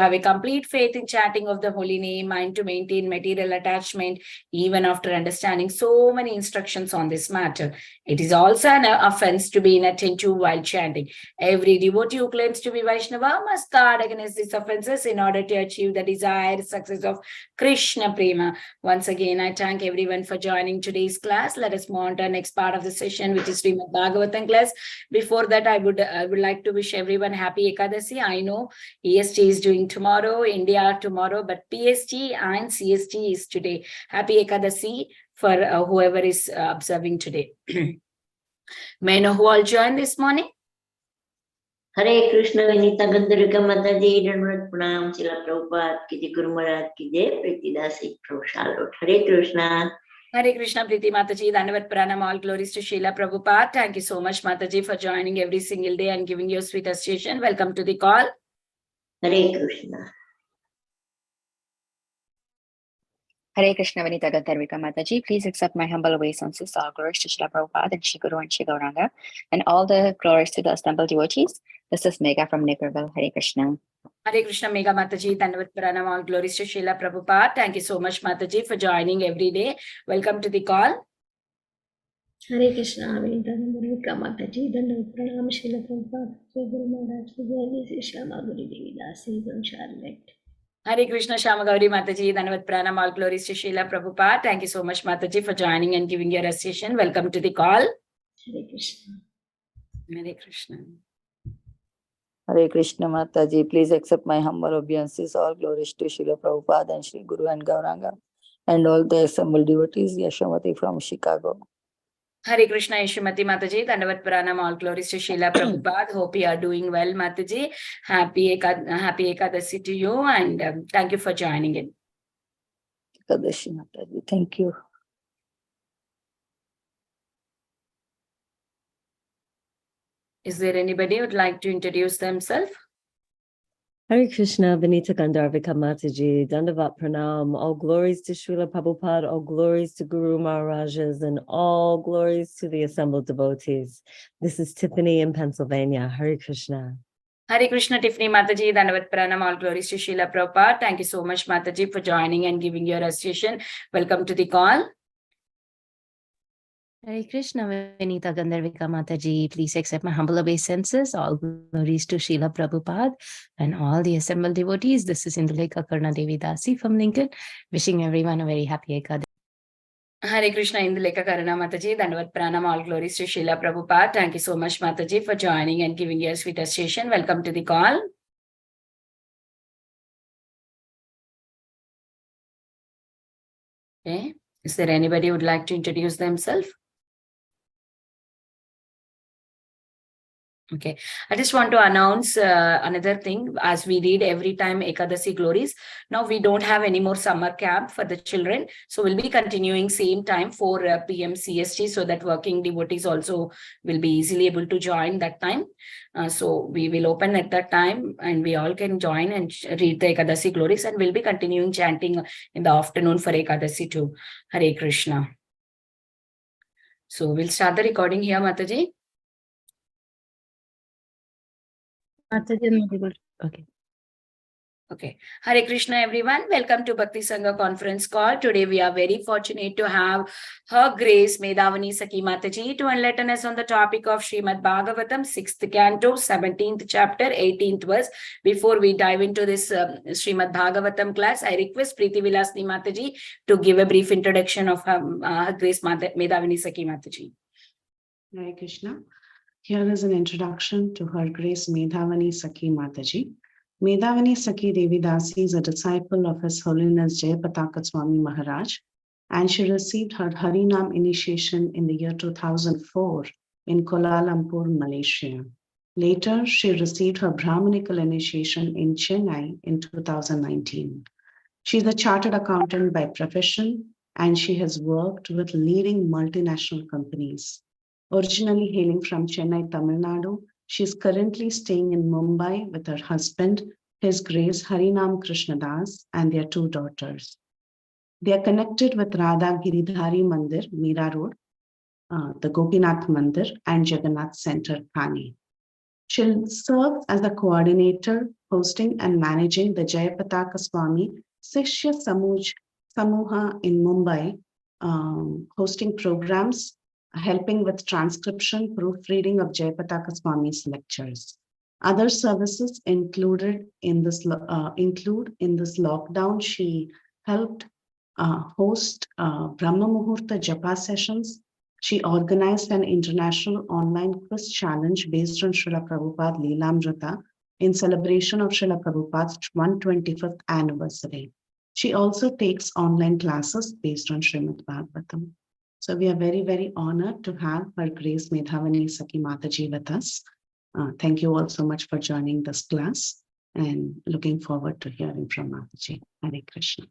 have a complete faith in chanting of the holy name and to maintain material attachment even after understanding so many instructions on this matter. It is also an offense to be inattentive while chanting. Every devotee who claims to be Vaishnava must guard against these offenses in order to achieve the desired success of Krishna Prema. Once again, I thank everyone for joining today's class. Let us move on to the next part of the session, which is Srimad Bhagavatam class. Before that, I would like to wish everyone happy Ekadasi. I know EST is doing tomorrow, India tomorrow, but PST and CST is today. Happy Ekadasi for whoever is observing today. May I know who all joined this morning? Hare Krishna, Vinita Gandharika Mataji, Dandavat Pranam, Srila Prabhupada ki jai, Guru Maharaj ki jai, Priti Dasi Prabhupada. Hare Krishna. Hare Krishna, Priti Mataji, Dandavat Pranam, all glories to Srila Prabhupada. Thank you so much, Mataji, for joining every single day and giving your sweet association. Welcome to the call. Hare Krishna. Hare Krishna, Vanita Gandharvika Mataji. Please accept my humble obeisances. All glories to Srila Prabhupada and Shri Guru and Shri Gauranga, and all the glories to the assembled devotees. This is Megha from Naperville. Hare Krishna. Hare Krishna, Megha Mataji, Dandavat Pranam, all glories to Srila Prabhupada. Thank you so much, Mataji, for joining every day. Welcome to the call. Hare Krishna, Vinita Gandharvika Mataji, Dandavat Pranam, Srila Prabhupada, Shri Guru Maharaj ki jai, Shri Shyama Gauri Devi Dasi from Charlotte. Hare Krishna, Shyama Gauri Mataji, Dandavat Pranam, all glories to Srila Prabhupada. Thank you so much, Mataji, for joining and giving your association. Welcome to the call. Hare Krishna. Hare Krishna. Hare Krishna Mataji, please accept my humble obeisances. All glories to Srila Prabhupada and Shri Guru and Gauranga, and all the assembled devotees. Yashamati from Chicago. Hare Krishna, Yashumati Mataji, Dandavat Pranam, all glories to Srila Prabhupada. Hope you are doing well, Mataji. Happy Ekadasi to you, and thank you for joining in. Ekadashi Mataji, thank you. Is there anybody who would like to introduce themselves? Hare Krishna, Vinita Gandharvika Mataji, Dandavat Pranam, all glories to Srila Prabhupada, all glories to Guru Maharajas, and all glories to the assembled devotees. This is Tiffany in Pennsylvania. Hare Krishna. Hare Krishna, Tiffany Mataji, Dandavat Pranam, all glories to Srila Prabhupada. Thank you so much, Mataji, for joining and giving your association. Welcome to the call. Hare Krishna, Vanita Gandharvika Mataji. Please accept my humble obeisances. All glories to Srila Prabhupada and all the assembled devotees. This is Indulekha Karna Devi Dasi from Lincoln. Wishing everyone a very happy Ekadasi. Hare Krishna, Indulekha Karna Mataji, Dandavat Pranam, all glories to Srila Prabhupada. Thank you so much, Mataji, for joining and giving your sweet association. Welcome to the call. Okay. Is there anybody who would like to introduce themselves? Okay, I just want to announce another thing. As we read every time Ekadasi glories, now we don't have any more summer camp for the children. So we'll be continuing same time 4 p.m. CST, so that working devotees also will be easily able to join that time. So we will open at that time and we all can join and read the Ekadasi glories, and we'll be continuing chanting in the afternoon for Ekadasi too. Hare Krishna. So we'll start the recording here, Mataji. Okay. Okay. Hare Krishna, everyone. Welcome to Bhakti Sangha conference call. Today, we are very fortunate to have Her Grace Medhavini Sakhi Mataji to enlighten us on the topic of Srimad Bhagavatam, 6th canto, 17th chapter, 18th verse. Before we dive into this Srimad Bhagavatam class, I request Preeti Vilasni Mataji to give a brief introduction of Her Grace Medhavini Sakhi Mataji. Hare Krishna. Here is an introduction to Her Grace Medhavini Sakhi Mataji. Medhavini Sakhi Devi Dasi is a disciple of His Holiness Jayapataka Swami Maharaj, and she received her Harinam initiation in the year 2004 in Kuala Lumpur, Malaysia. Later, she received her Brahmanical initiation in Chennai in 2019. She is a chartered accountant by profession, and she has worked with leading multinational companies. Originally hailing from Chennai, Tamil Nadu, she is currently staying in Mumbai with her husband, His Grace Harinam Krishnadas, and their 2 daughters. They are connected with Radha Giridhari Mandir, Mira Road, the Gopinath Mandir, and Jagannath Center, Thane. She serves as the coordinator hosting and managing the Jayapataka Swami Sishya Samuha in Mumbai, hosting programs, helping with transcription, proofreading of Jayapataka Swami's lectures. Other services include in this lockdown. She helped host Brahma Muhurta Japa sessions. She organized an international online quiz challenge based on Srila Prabhupada Leelamrita in celebration of Srila Prabhupada's 125th anniversary. She also takes online classes based on Srimad Bhagavatam. So we are very, very honored to have Her Grace Medhavini Sakhi Mataji with us. Thank you all so much for joining this class and looking forward to hearing from Mataji. Hare Krishna.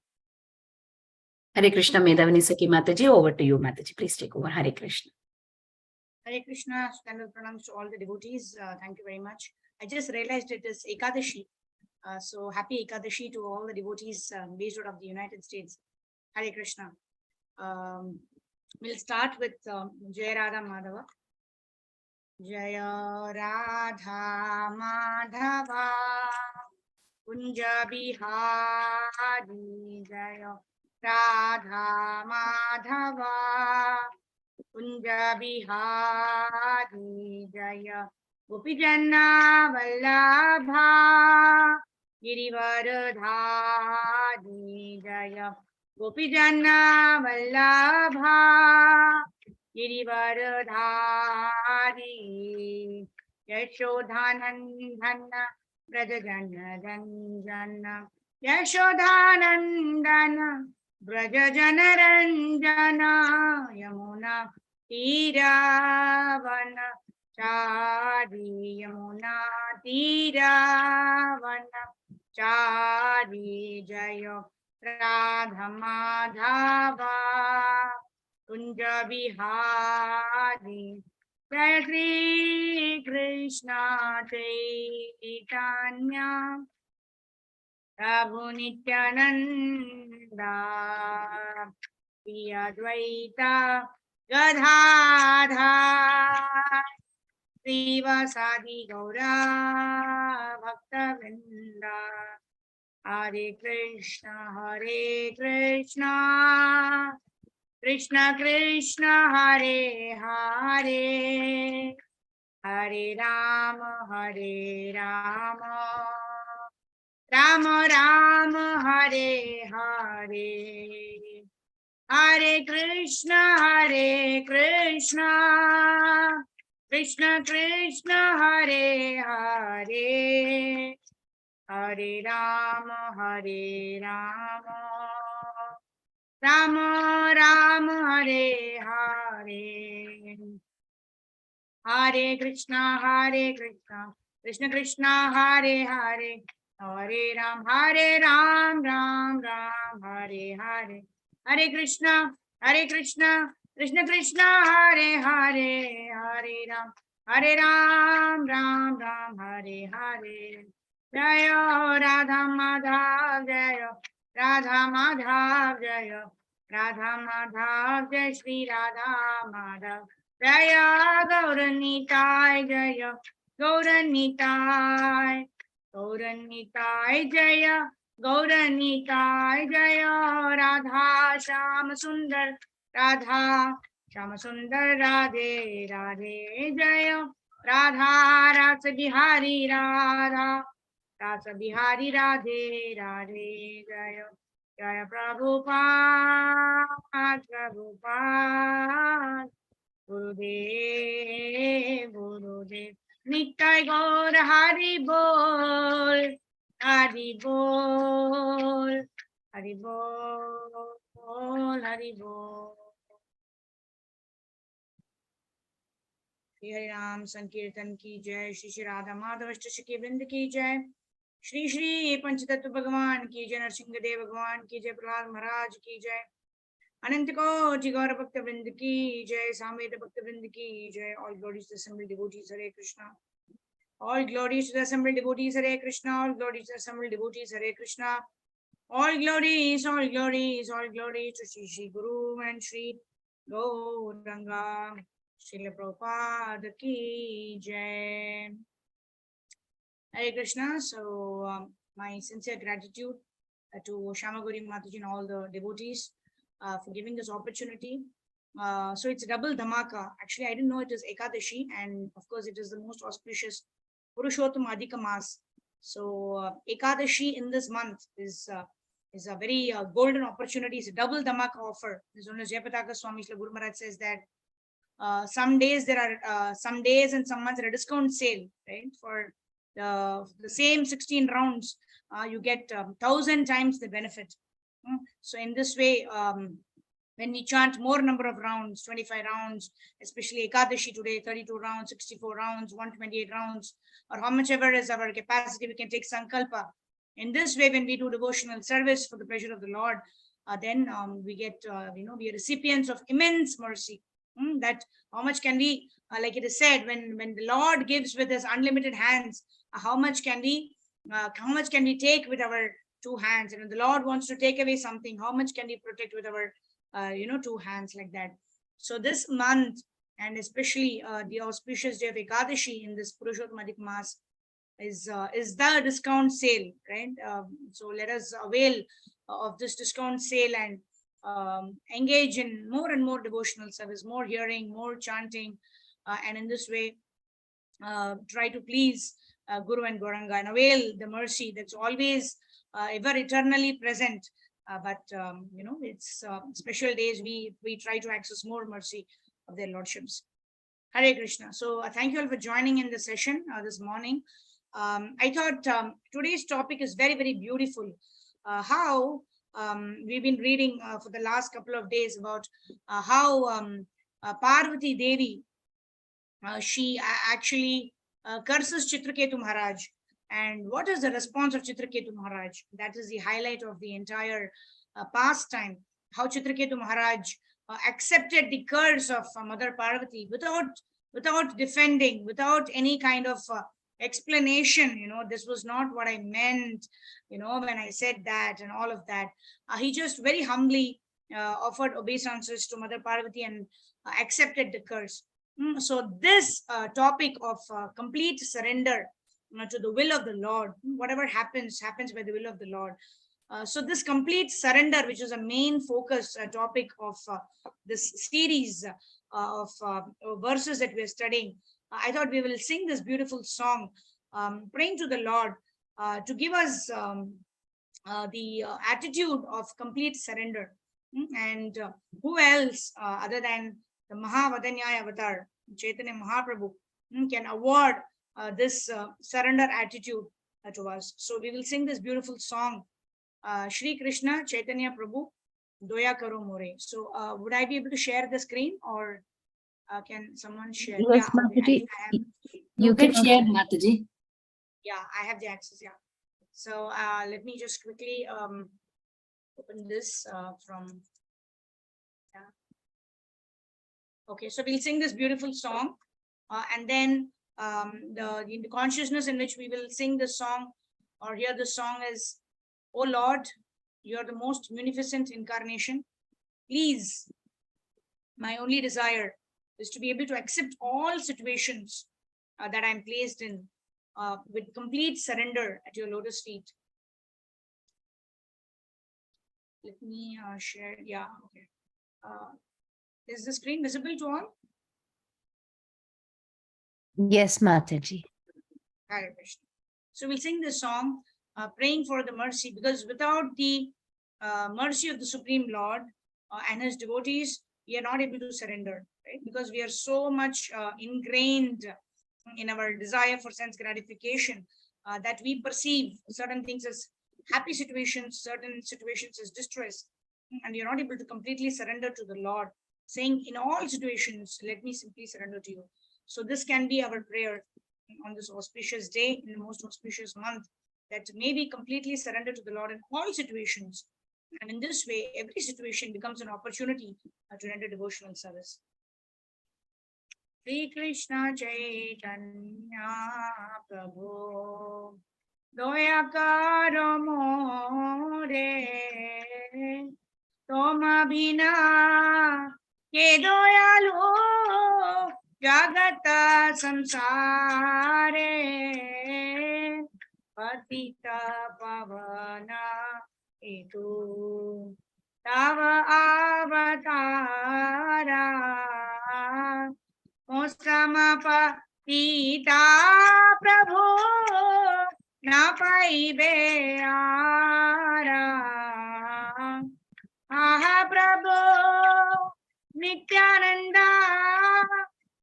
Hare Krishna, Medhavini Sakhi Mataji, over to you, Mataji. Please take over. Hare Krishna. Hare Krishna, standard pranams to all the devotees. Thank you very much. I just realized it is Ekadashi. So happy Ekadashi to all the devotees based out of the United States. Hare Krishna. We'll start with Jaya Radha Madhava. Jaya Radha Madhava Kunja Bihari Jaya Radha Madhava Kunja Bihari Jaya Gopijana Vallabha Girivaradhari Jaya Gopijana Vallabha Girivaradhari Yashodhanandana Brajajana Ranjana Yashodhanandana Brajajana Ranjana Yamuna Tiravana Chari Yamuna Tiravana Chari Jaya Radha Madhava Kunja Bihari Jaya Shri Krishna Chaitanya Prabhu Nityananda Shri Advaita Gadadhar Srivasadi Gaura Bhakta Vrinda Hare Krishna Krishna Krishna Hare Hare Hare Rama Rama Rama Hare Hare Hare Krishna Krishna Krishna Hare Hare Hare Rama Rama Rama Hare Hare Hare Krishna Krishna Krishna Hare Hare Hare Ram Ram Ram Hare Hare Hare Krishna Krishna Krishna Hare Hare Hare Ram Ram Hare Hare Jaya Radha Madhav Jaya Radha Madhav Jaya Radha Madhav Jai Shri Radha Madhav Jaya Gauranitai Jaya Gauranitai Jaya Gauranitai Jaya Radha Shama Sundar Radha Shama Sundar Radhe Radhe Jaya Radha Rasa Bihari Radha Rasa Bihari Radhe Radhe Jaya Jaya Prabhupada Gurudev Nitai Gaur Hari Bol Hari Bol Hari Bol Hari Bol Shri Hari Ram Sankirtan ki jai Shri Shri Radha Madhav Ashtashaki Vrind ki jai Shri Shri Panchatattva Bhagavan ki jai Narsimha Dev Bhagavan ki jai Prahlad Maharaj ki jai Anant Koti Gaura Bhakta Vrind ki jai Samveda Bhakta Vrind ki jai. All glories to the assembled devotees. Hare Krishna. All glories to the assembled devotees. Hare Krishna. All glories to the assembled devotees. Hare Krishna. All glories to Shri Shri Guru and Shri Gauranga. Srila Prabhupada ki jai. Hare Krishna. So my sincere gratitude to Shamaguri Mataji and all the devotees for giving this opportunity. So it's double dhamaka. Actually, I didn't know it is Ekadashi, and of course, it is the most auspicious Purushottam Adhika Mas. So Ekadashi in this month is a very golden opportunity. It's a double dhamaka offer. As soon as Jayapataka Swami Srila Guru Maharaj says that some days there are some days and some months there are discount sale, right? For the same 16 rounds, you get 1,000 times the benefit. So in this way, when we chant more number of rounds, 25 rounds, especially Ekadashi today, 32 rounds, 64 rounds, 128 rounds, or how much ever is our capacity, we can take Sankalpa. In this way, when we do devotional service for the pleasure of the Lord, then we get, we are recipients of immense mercy. That how much can we, like it is said, when the Lord gives with his unlimited hands, how much can we take with our two hands? And when the Lord wants to take away something, how much can we protect with our two hands, like that? So this month, and especially the auspicious day of Ekadashi in this Purushottam Adhika Mas, is the discount sale, right? So let us avail of this discount sale and engage in more and more devotional service, more hearing, more chanting, and in this way try to please Guru and Gauranga and avail the mercy that's always ever eternally present. But it's special days we try to access more mercy of their lordships. Hare Krishna. So thank you all for joining in the session this morning. I thought today's topic is very, very beautiful. How we've been reading for the last couple of days about how Parvati Devi, she actually curses Chitraketu Maharaj. And what is the response of Chitraketu Maharaj? That is the highlight of the entire pastime. How Chitraketu Maharaj accepted the curse of Mother Parvati without defending, without any kind of explanation. This was not what I meant, when I said that and all of that. He just very humbly offered obeisances to Mother Parvati and accepted the curse. So this topic of complete surrender to the will of the Lord, whatever happens by the will of the Lord. So this complete surrender, which is a main focus topic of this series of verses that we are studying, I thought we will sing this beautiful song, praying to the Lord to give us the attitude of complete surrender. And who else other than the Mahavadanyaya Avatar, Chaitanya Mahaprabhu, can award this surrender attitude to us. So we will sing this beautiful song, Shri Krishna Chaitanya Prabhu Doya Karo More. So would I be able to share the screen, or can someone share? Yes, Yeah, Mataji, okay. You can share, Mataji. Yeah, I have the access. Yeah. So let me just quickly open this from. Yeah. Okay, so we'll sing this beautiful song, and then the consciousness in which we will sing the song or hear the song is, "Oh Lord, you are the most munificent incarnation. Please, my only desire is to be able to accept all situations that I'm placed in with complete surrender at your lotus feet." Let me share. Yeah, okay. Is the screen visible to all? Yes, Mataji. Hare Krishna. So we'll sing this song, praying for the mercy, because without the mercy of the Supreme Lord and his devotees, we are not able to surrender, right? Because we are so much ingrained in our desire for sense gratification that we perceive certain things as happy situations, certain situations as distress, and you're not able to completely surrender to the Lord, saying, in all situations, let me simply surrender to you. So this can be our prayer on this auspicious day, in the most auspicious month, that may we completely surrender to the Lord in all situations. And in this way, every situation becomes an opportunity to render devotional service. Shri Krishna Chaitanya Prabhu Doya Karo More Toma Bina Ke Doyalu Jagata Samsare पतिता पावना हेतु तव अवतारा मोक्षमपतिता प्रभो न पाइबे आरा आहा प्रभो नित्यानंद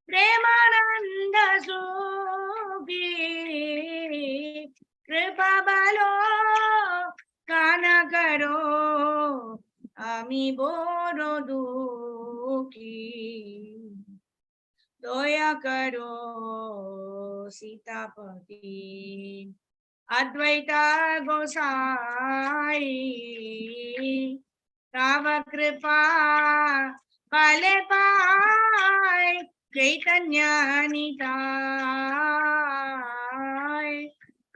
प्रेमानंद सुखी कृपा बलो कान करो आमी बोरो दुखी दया करो सीतापति अद्वैता गोसाई तव कृपा फले पाय चैतन्य निताय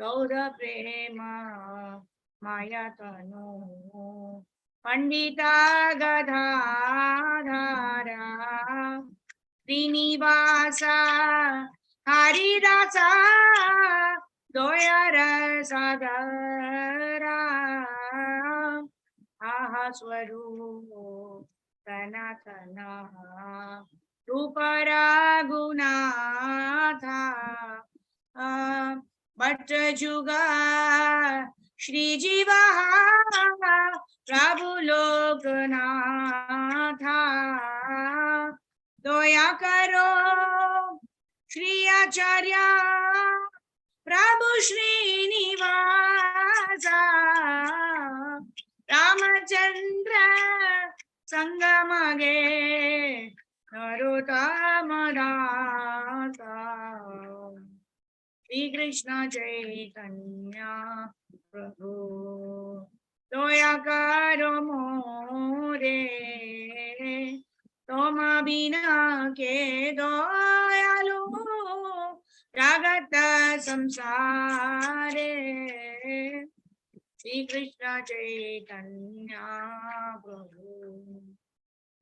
गौर प्रेम माया तनु पंडिता गदाधारा श्रीनिवासा हरिदासा दोयर सागरा आहा स्वरूप सनातना रूप रघुनाथा भट्ट जुगा श्री जीवा प्रभु लोकनाथा दया करो श्री आचार्य प्रभु श्रीनिवासा रामचंद्र संगमगे नरोत्तमदासा श्री कृष्ण चैतन्य प्रभु दया करो मोरे तुम बिना के दयालु जगत संसारे श्री कृष्ण चैतन्य प्रभु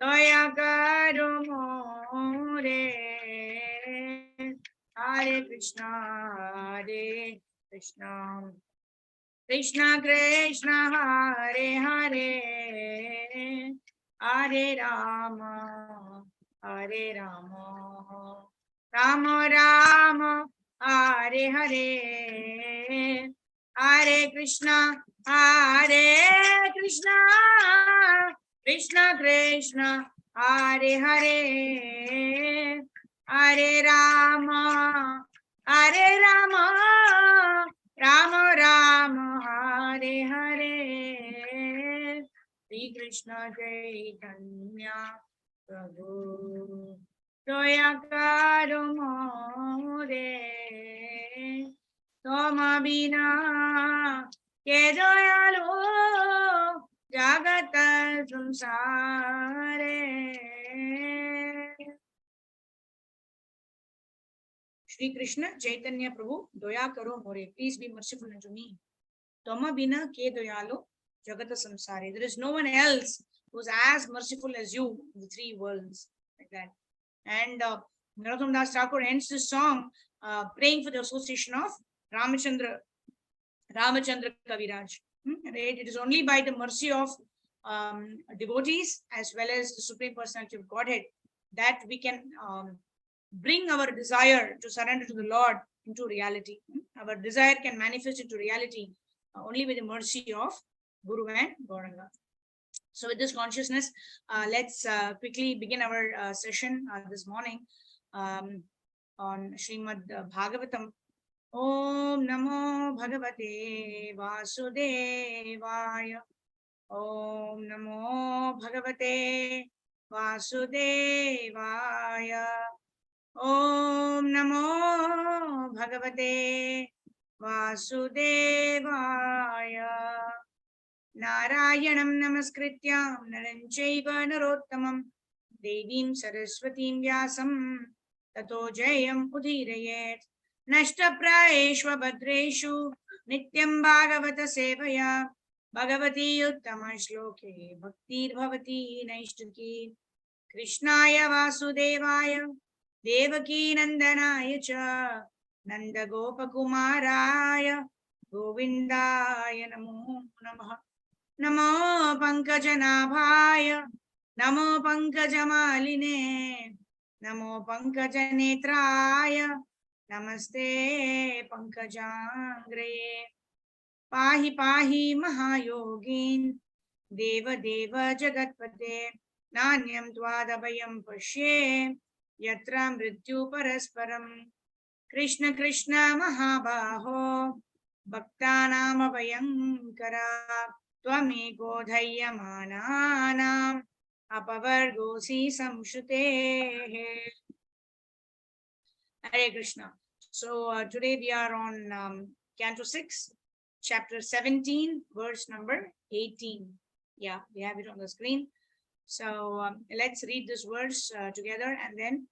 दया करो मोरे हरे कृष्णा कृष्ण कृष्ण हरे हरे हरे राम राम राम हरे हरे हरे कृष्णा कृष्ण कृष्ण हरे हरे हरे राम राम राम हरे हरे श्री कृष्ण चैतन्य प्रभु दया करो मोरे तुम बिना के दयालु जगत संसारे Shri Krishna Chaitanya Prabhu Doya Karo More, please be merciful unto me. Toma bina ke doyalo jagata samsare. There is no one else who's as merciful as you in the three worlds, like that. And Narottam Das Thakur ends this song praying for the association of Ramachandra Kaviraj. It is only by the mercy of devotees as well as the Supreme Personality of Godhead that we can bring our desire to surrender to the Lord into reality. Our desire can manifest into reality only with the mercy of Guru and Gauranga. So with this consciousness, let's quickly begin our session this morning on Srimad Bhagavatam. Om Namo Bhagavate Vasudevaya. Om Namo Bhagavate Vasudevaya. Om Namo Bhagavate Vasudevaya. Narayanam Namaskrityam Naranchaiva Narottamam Devim Saraswatim Vyasam Tato Jayam Udhirayet Nashtaprayeshva Bhadreshu Nityam Bhagavata Sevaya Bhagavati Uttama Shloke Bhaktir Bhavati Naishtuki Krishnaya Vasudevaya Devaki Nandanaya Cha Nanda Gopakumaraya गोविन्दाय नमो नमः। नमो पंकजनाभाय नमो पंकजमालिने नमो पंकजनेत्राय नमस्ते पंकजाग्रे। पाहि पाहि महायोगीन् देवदेव जगत्पते नान्यं त्वादभयं पश्ये यत्र मृत्यु परस्परम्। कृष्ण कृष्ण महाबाहो भक्तानामभयङ्करा त्वमेको धैर्यमानानाम् अपवर्गोऽसि संश्रुतेः। Hare Krishna. So today we are on Canto 6, chapter 17, verse number 18. Yeah, we have it on the screen. So let's read this verse together, and then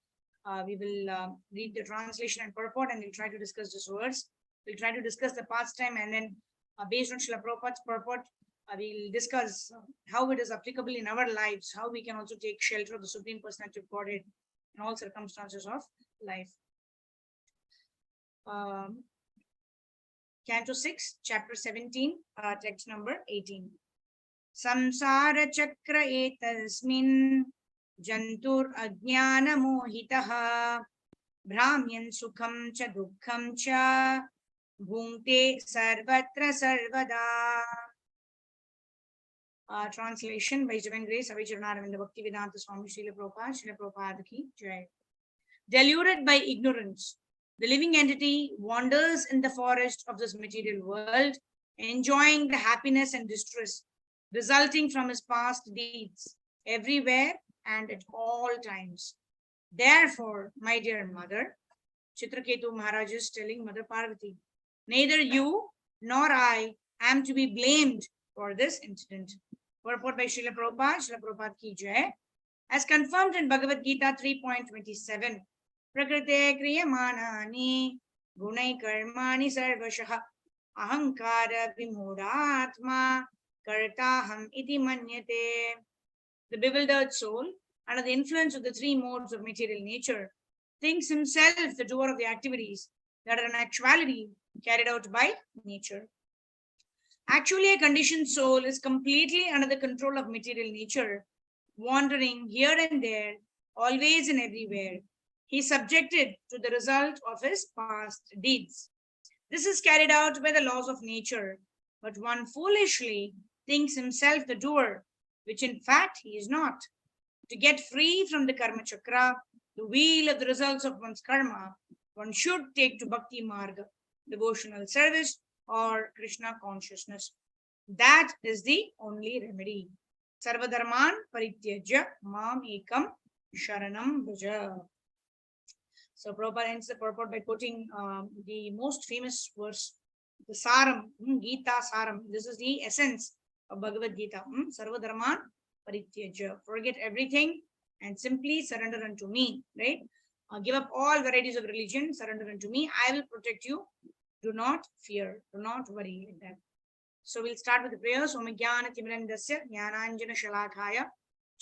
we will read the translation and purport, and we'll try to discuss this verse. We'll try to discuss the pastime, and then based on Srila Prabhupada's purport, we'll discuss how it is applicable in our lives, how we can also take shelter of the Supreme Personality of Godhead in all circumstances of life. Canto 6, chapter 17, text number 18. Samsara chakra etasmin jantur ajnana mohitaha Brahmyan sukham cha dukkham cha bhunte sarvatra sarvada. Translation by His Divine Grace, Avijjaranaravindra Bhaktivedanta Swami Srila Prabhupada ki Jai. Deluded by ignorance, the living entity wanders in the forest of this material world, enjoying the happiness and distress resulting from his past deeds everywhere and at all times. Therefore, my dear mother, Chitraketu Maharaj is telling Mother Parvati, neither you nor I am to be blamed for this incident. Purport by Srila Prabhupada ki Jai, as confirmed in Bhagavad Gita 3.27. Prakrite kriyamanani gunai karmani sarvashah ahankara vimodhatma kartaham iti manyate. The bewildered soul, under the influence of the three modes of material nature, thinks himself the doer of the activities that are in actuality carried out by nature. Actually, a conditioned soul is completely under the control of material nature, wandering here and there, always and everywhere. He is subjected to the result of his past deeds. This is carried out by the laws of nature, but one foolishly thinks himself the doer, which in fact he is not. To get free from the karma chakra, the wheel of the results of one's karma, one should take to bhakti marga, devotional service, or Krishna consciousness. That is the only remedy. Sarvadharman parityajya mam ekam sharanam bhaja. So Prabhupada ends the purport by quoting the most famous verse, the Saram, Gita Saram. This is the essence of Bhagavad Gita. Sarvadharman parityajya. Forget everything and simply surrender unto me. Right? Give up all varieties of religion, surrender unto me. I will protect you. Do not fear. Do not worry like that. So we'll start with the prayers. Om Jnana Timirandasya Jnananjana Shalakaya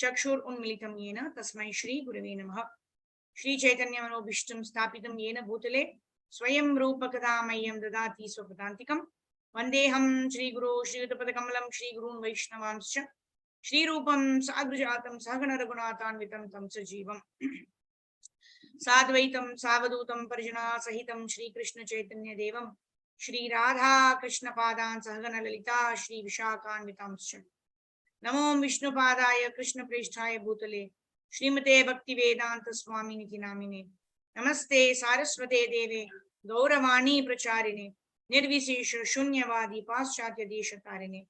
Chakshur Unmilitam Yena Tasmai Shri Gurave Namaha. Shri Chaitanya Manobhishtam Sthapitam Yena Bhutale Swayam Rupakadamayam Dadati Swapadantikam Vandeham Shri Guru Shri Uttapadakamalam Shri Gurun Vaishnavamscha Shri Rupam Sadrujatam Sahagana Raghunathan Vitam Tam Sajivam Sadvaitam Savadutam Parjana Sahitam Shri Krishna Chaitanya Devam Shri Radha Krishna Padan Sahagana Lalita Shri Vishakan Vitamscha Namo Vishnu Padaya Krishna Preshthaya Bhutale Srimate Bhakti Vedanta Swami Niti Namine Namaste Saraswate Deve Gauravani Pracharine Nirvisesha Shunyavadi Paschatya Deshatarine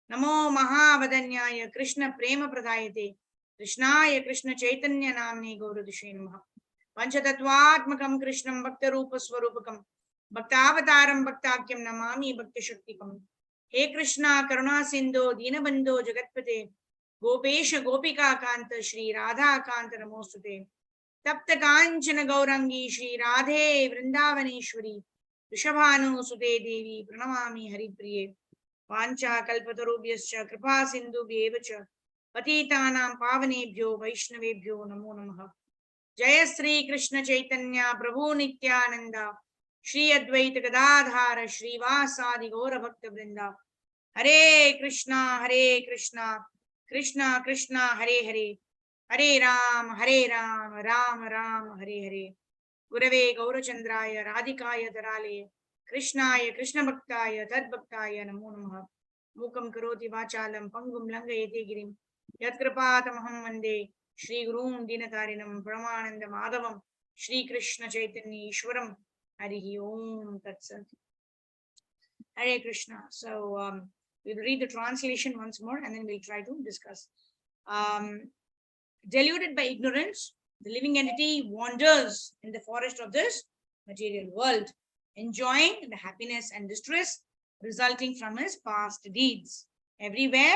Namo Mahavadanyaya Krishna Prema Pradayate Krishnaya Krishna Chaitanya Namne Gauradushe Namaha Panchatattvatmakam Krishnam Bhakta Rupa Swarupakam Bhaktavataram Bhaktakyam Namami Bhakti Shaktikam. He Krishna Karuna Sindhu Dinabandhu Jagatpate Gopesha Gopika Kanta Shri Radha Kanta Namostute Tapta Kanchana Gaurangi Shri Radhe Vrindavaneshwari Rishabhanu Sute Devi Pranamami Haripriye Vancha Kalpatarubhyascha Kripa Sindhu Bhevacha Patitanam Pavanebhyo Vaishnavebhyo Namo Namaha. Jaya Sri Krishna Chaitanya Prabhu Nityananda Shri Advaita Gadadhara Srivasadi Gaura Bhakta Vrinda. Hare Krishna, Krishna Krishna, Hare Hare, Hare Ram, Ram Ram, Hare Hare. Gurave Gaurachandraya Radhikaya Dharale Krishnaya Krishna Bhaktaya Tad Bhaktaya Namo Namaha. Mukam Karoti Vachalam Pangum Langayate Girim Yat Kripatamaham Vande Shri Gurum Dinatarinam Brahmananda Madhavam Shri Krishna Chaitanya Ishwaram Harihi Om Tat Sat. Hare Krishna. So we'll read the translation once more and then we'll try to discuss. Deluded by ignorance, the living entity wanders in the forest of this material world, enjoying the happiness and distress resulting from his past deeds, everywhere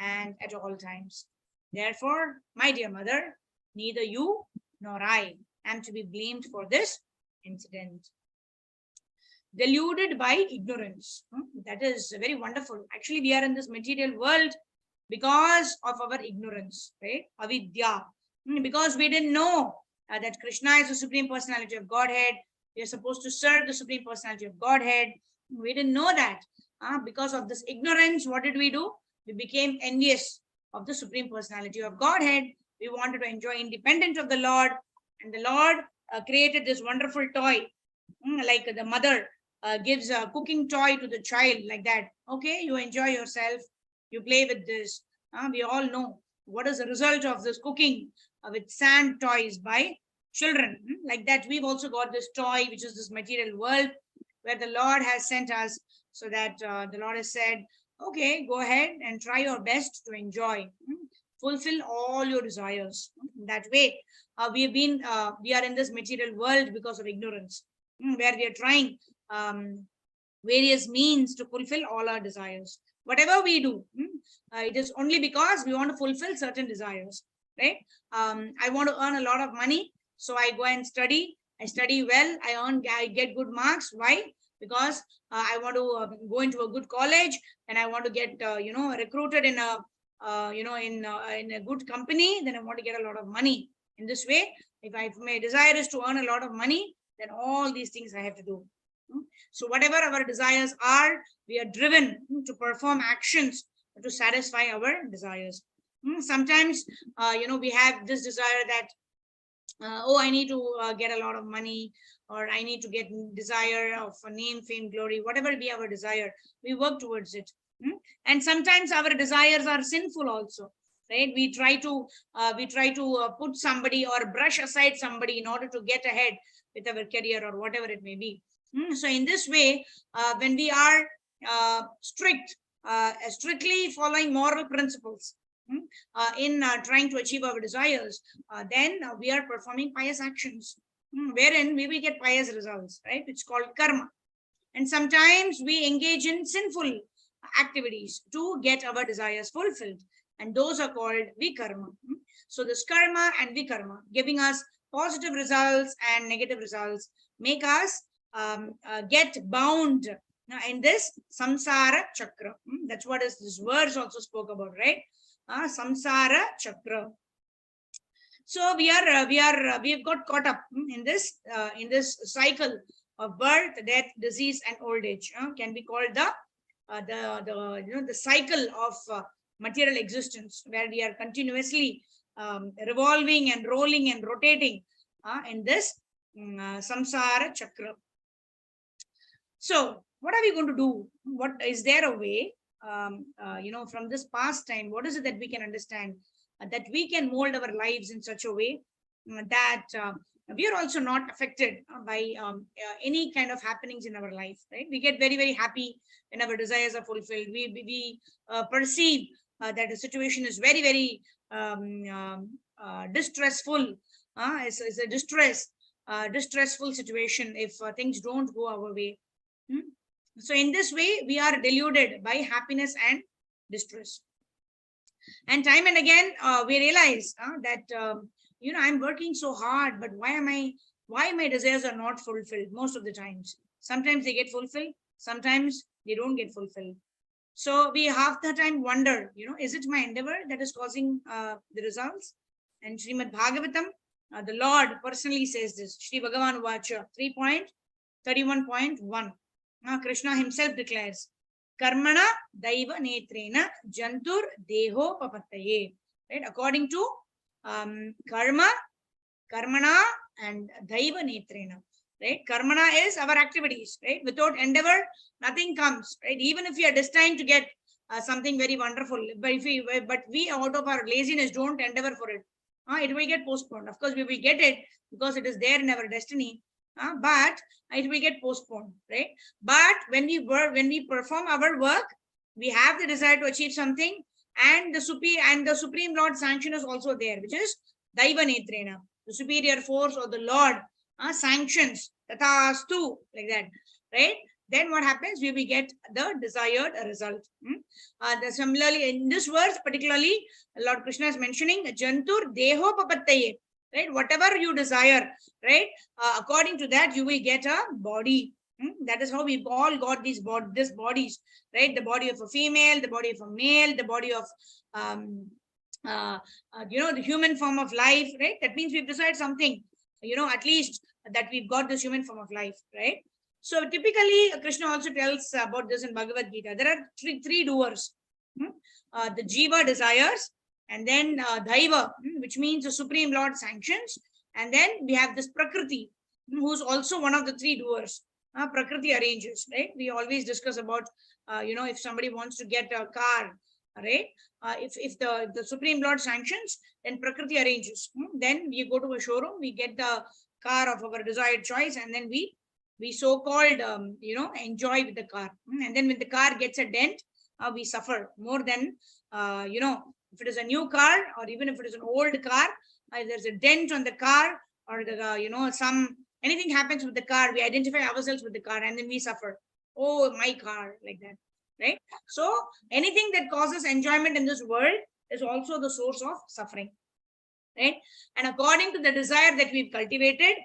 and at all times. Therefore, my dear mother, neither you nor I am to be blamed for this incident. Deluded by ignorance. That is very wonderful. Actually, we are in this material world because of our ignorance, right? Avidya. Because we didn't know that Krishna is the Supreme Personality of Godhead. We are supposed to serve the Supreme Personality of Godhead. We didn't know that. Because of this ignorance, what did we do? We became envious of the Supreme Personality of Godhead. We wanted to enjoy independent of the Lord. And the Lord created this wonderful toy, like the mother gives a cooking toy to the child, like that. Okay, you enjoy yourself. You play with this. We all know what is the result of this cooking with sand toys by children. Like that, we've also got this toy, which is this material world, where the Lord has sent us, so that the Lord has said, okay, go ahead and try your best to enjoy. Fulfill all your desires. That way, we are in this material world because of ignorance, where we are trying various means to fulfill all our desires. Whatever we do, it is only because we want to fulfill certain desires, right? I want to earn a lot of money, so I go and study. I study well. I get good marks. Why? Because I want to go into a good college, and I want to get recruited in a in a good company. Then I want to get a lot of money. In this way, if my desire is to earn a lot of money, then all these things I have to do. So whatever our desires are, we are driven to perform actions to satisfy our desires. Sometimes, we have this desire that, I need to get a lot of money, or I need to get desire of name, fame, glory, whatever be our desire, we work towards it. And sometimes our desires are sinful also, right? We try to put somebody or brush aside somebody in order to get ahead with our career or whatever it may be. So in this way, when we are strictly following moral principles in trying to achieve our desires, then we are performing pious actions, wherein we will get pious results, right? It's called karma. And sometimes we engage in sinful activities to get our desires fulfilled, and those are called vikarma. So this karma and vikarma, giving us positive results and negative results, make us get bound in this samsara chakra. That's what is this verse also spoke about, right? Samsara chakra. So we have got caught up in this cycle of birth, death, disease, and old age. Can be called the cycle of material existence, where we are continuously revolving and rolling and rotating in this samsara chakra. So what are we going to do? What is there a way, from this past time, what is it that we can understand, that we can mold our lives in such a way that we are also not affected by any kind of happenings in our life, right? We get very, very happy when our desires are fulfilled. We perceive that the situation is very, very distressful. It's a distressful situation if things don't go our way. So in this way, we are deluded by happiness and distress. And time and again, we realize that I'm working so hard, but why my desires are not fulfilled most of the times. Sometimes they get fulfilled, sometimes they don't get fulfilled. So we half the time wonder, is it my endeavor that is causing the results? And Srimad Bhagavatam, the Lord personally says this, Shri Bhagavan Vacha 3.2. 31.1. Krishna himself declares, Karmana Daiva Netrena Jantur Deho Papattaye. Right? According to Karmana and Daiva Netrena. Right? Karmana is our activities. Right? Without endeavor, nothing comes. Right? Even if we are destined to get something very wonderful, but we out of our laziness don't endeavor for it. It will get postponed. Of course, we will get it because it is there in our destiny. But it will get postponed, right? But when we perform our work, we have the desire to achieve something, and the Supreme Lord sanction is also there, which is Daiva Netrena, the superior force or the Lord sanctions, Tathastu, like that, right? Then what happens? We will get the desired result. Similarly, in this verse, particularly, Lord Krishna is mentioning Jantur Deho Papattaye, right? Whatever you desire, right? According to that, you will get a body. That is how we've all got these bodies, right? The body of a female, the body of a male, the body of, the human form of life, right? That means we've decided something, at least that we've got this human form of life, right? So typically, Krishna also tells about this in Bhagavad Gita. There are three doers. The Jiva desires, and then Daiva, which means the Supreme Lord sanctions, and then we have this Prakriti, who's also one of the three doers. Prakriti arranges, right? We always discuss about, if somebody wants to get a car, right? If the Supreme Lord sanctions, then Prakriti arranges. Then we go to a showroom, we get the car of our desired choice, and then we so-called, enjoy with the car. And then when the car gets a dent, we suffer more than, if it is a new car or even if it is an old car, there's a dent on the car or anything happens with the car, we identify ourselves with the car and then we suffer. Oh, my car, like that, right? So anything that causes enjoyment in this world is also the source of suffering, right? And according to the desire that we've cultivated,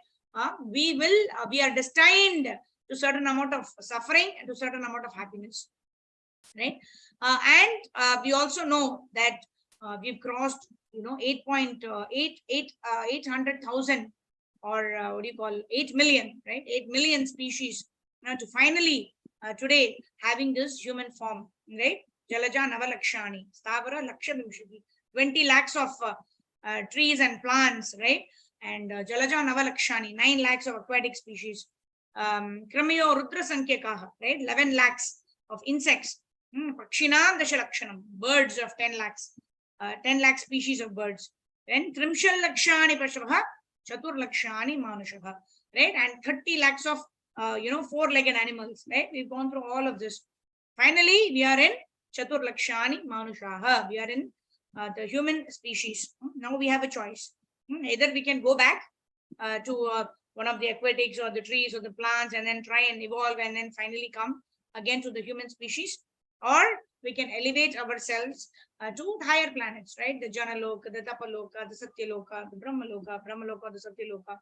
we are destined to certain amount of suffering and to certain amount of happiness, right? And we also know that we've crossed 800,000 or 8 million, right? 8 million species to finally today having this human form, right? Jalaja Navalakshani, Stavara Lakshavimshati, 20 lakhs of trees and plants, right? And Jalaja Navalakshani, 9 lakhs of aquatic species. Kramiyo Rudra Sankhya, right? 11 lakhs of insects. Pakshinam Dashalakshanam, birds of 10 lakhs. 10 lakh species of birds. Then Trimshal Lakshani Pashabha, Chatur Lakshani Manushabha, right? And 30 lakhs of, 4-legged animals, right? We've gone through all of this. Finally, we are in Chatur Lakshani Manushaha. We are in the human species. Now we have a choice. Either we can go back to one of the aquatics or the trees or the plants and then try and evolve and then finally come again to the human species, or we can elevate ourselves to higher planets, right? The Janaloka, the Tapaloka, the Satyaloka, the Brahmaloka, the Satyaloka.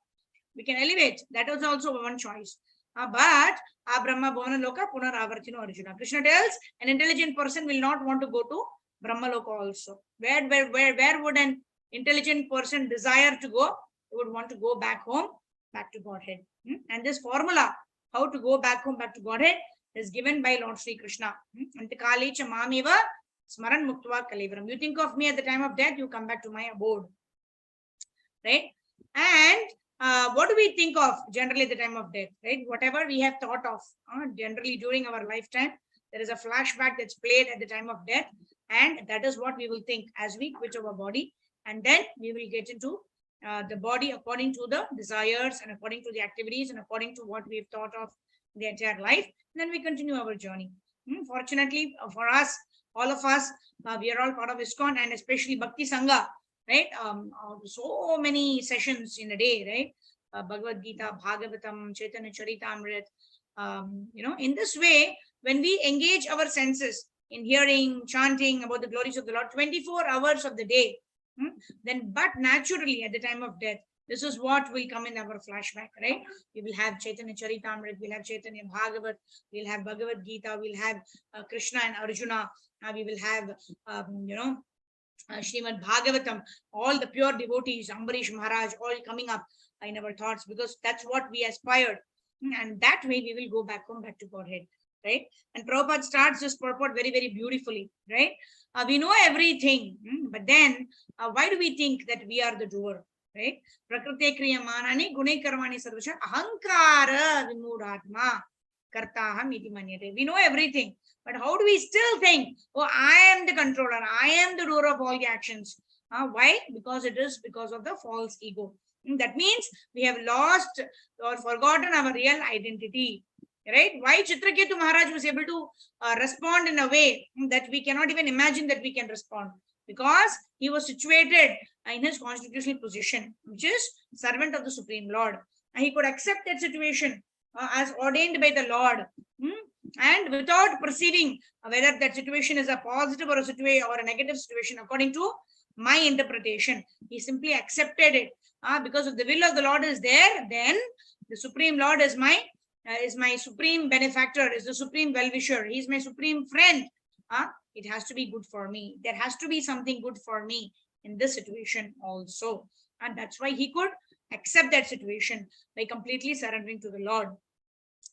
We can elevate. That is also one choice. But Brahma Bhuvanaloka Punaravartino Arjuna. Krishna tells an intelligent person will not want to go to Brahmaloka also. Where would an intelligent person desire to go? He would want to go back home, back to Godhead. And this formula, how to go back home, back to Godhead, is given by Lord Sri Krishna. Antikalecha mameva smaran muktva kalevaram. You think of me at the time of death, you come back to my abode. Right? And what do we think of generally at the time of death? Right? Whatever we have thought of generally during our lifetime, there is a flashback that's played at the time of death, and that is what we will think as we quit our body, and then we will get into the body according to the desires and according to the activities and according to what we've thought of the entire life. And then we continue our journey. Fortunately for us, all of us, we are all part of ISKCON and especially Bhakti Sangha, right? So many sessions in a day, right? Bhagavad Gita, Bhagavatam, Chaitanya Charitamrit. In this way, when we engage our senses in hearing, chanting about the glories of the Lord 24 hours of the day, then but naturally at the time of death, this is what will come in our flashback, right? We will have Chaitanya Charitamrit, we'll have Chaitanya Bhagavat, we'll have Bhagavad Gita, we'll have Krishna and Arjuna, we will have, Srimad Bhagavatam, all the pure devotees, Ambarish Maharaj, all coming up in our thoughts, because that's what we aspired. And that way we will go back home, back to Godhead, right? And Prabhupada starts this purport very, very beautifully, right? We know everything, but then why do we think that we are the doer, right? Prakriti kriyamanani gune karmani sarvasha ahankara vimudhatma kartaham iti manyate. We know everything, but how do we still think, oh, I am the controller, I am the doer of all the actions? Why? Because it is because of the false ego. That means we have lost or forgotten our real identity, right? Why Chitraketu Maharaj was able to respond in a way that we cannot even imagine that we can respond? Because he was situated in his constitutional position, which is servant of the Supreme Lord. And he could accept that situation as ordained by the Lord, and without perceiving whether that situation is a positive or a situation or a negative situation according to my interpretation. He simply accepted it. Because if the will of the Lord is there, then the Supreme Lord is my supreme benefactor, is the supreme well-wisher. He is my supreme friend. It has to be good for me. There has to be something good for me in this situation also. And that's why he could accept that situation by completely surrendering to the Lord.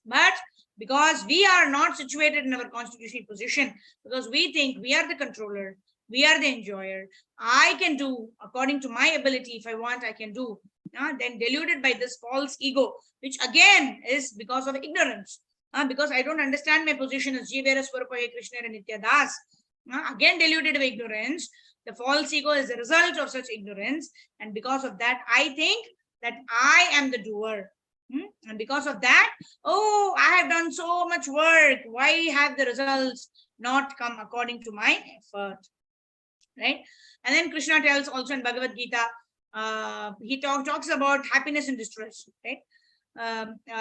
But because we are not situated in our constitutional position, because we think we are the controller, we are the enjoyer, I can do according to my ability. If I want, I can do. Then deluded by this false ego, which again is because of ignorance. Because I don't understand my position as Jivera Swarupa Krishna and Nitya Das. Again deluded by ignorance. The false ego is the result of such ignorance. And because of that, I think that I am the doer. And because of that, oh, I have done so much work. Why have the results not come according to my effort? Right? And then Krishna tells also in Bhagavad Gita, he talks about happiness and distress. Right?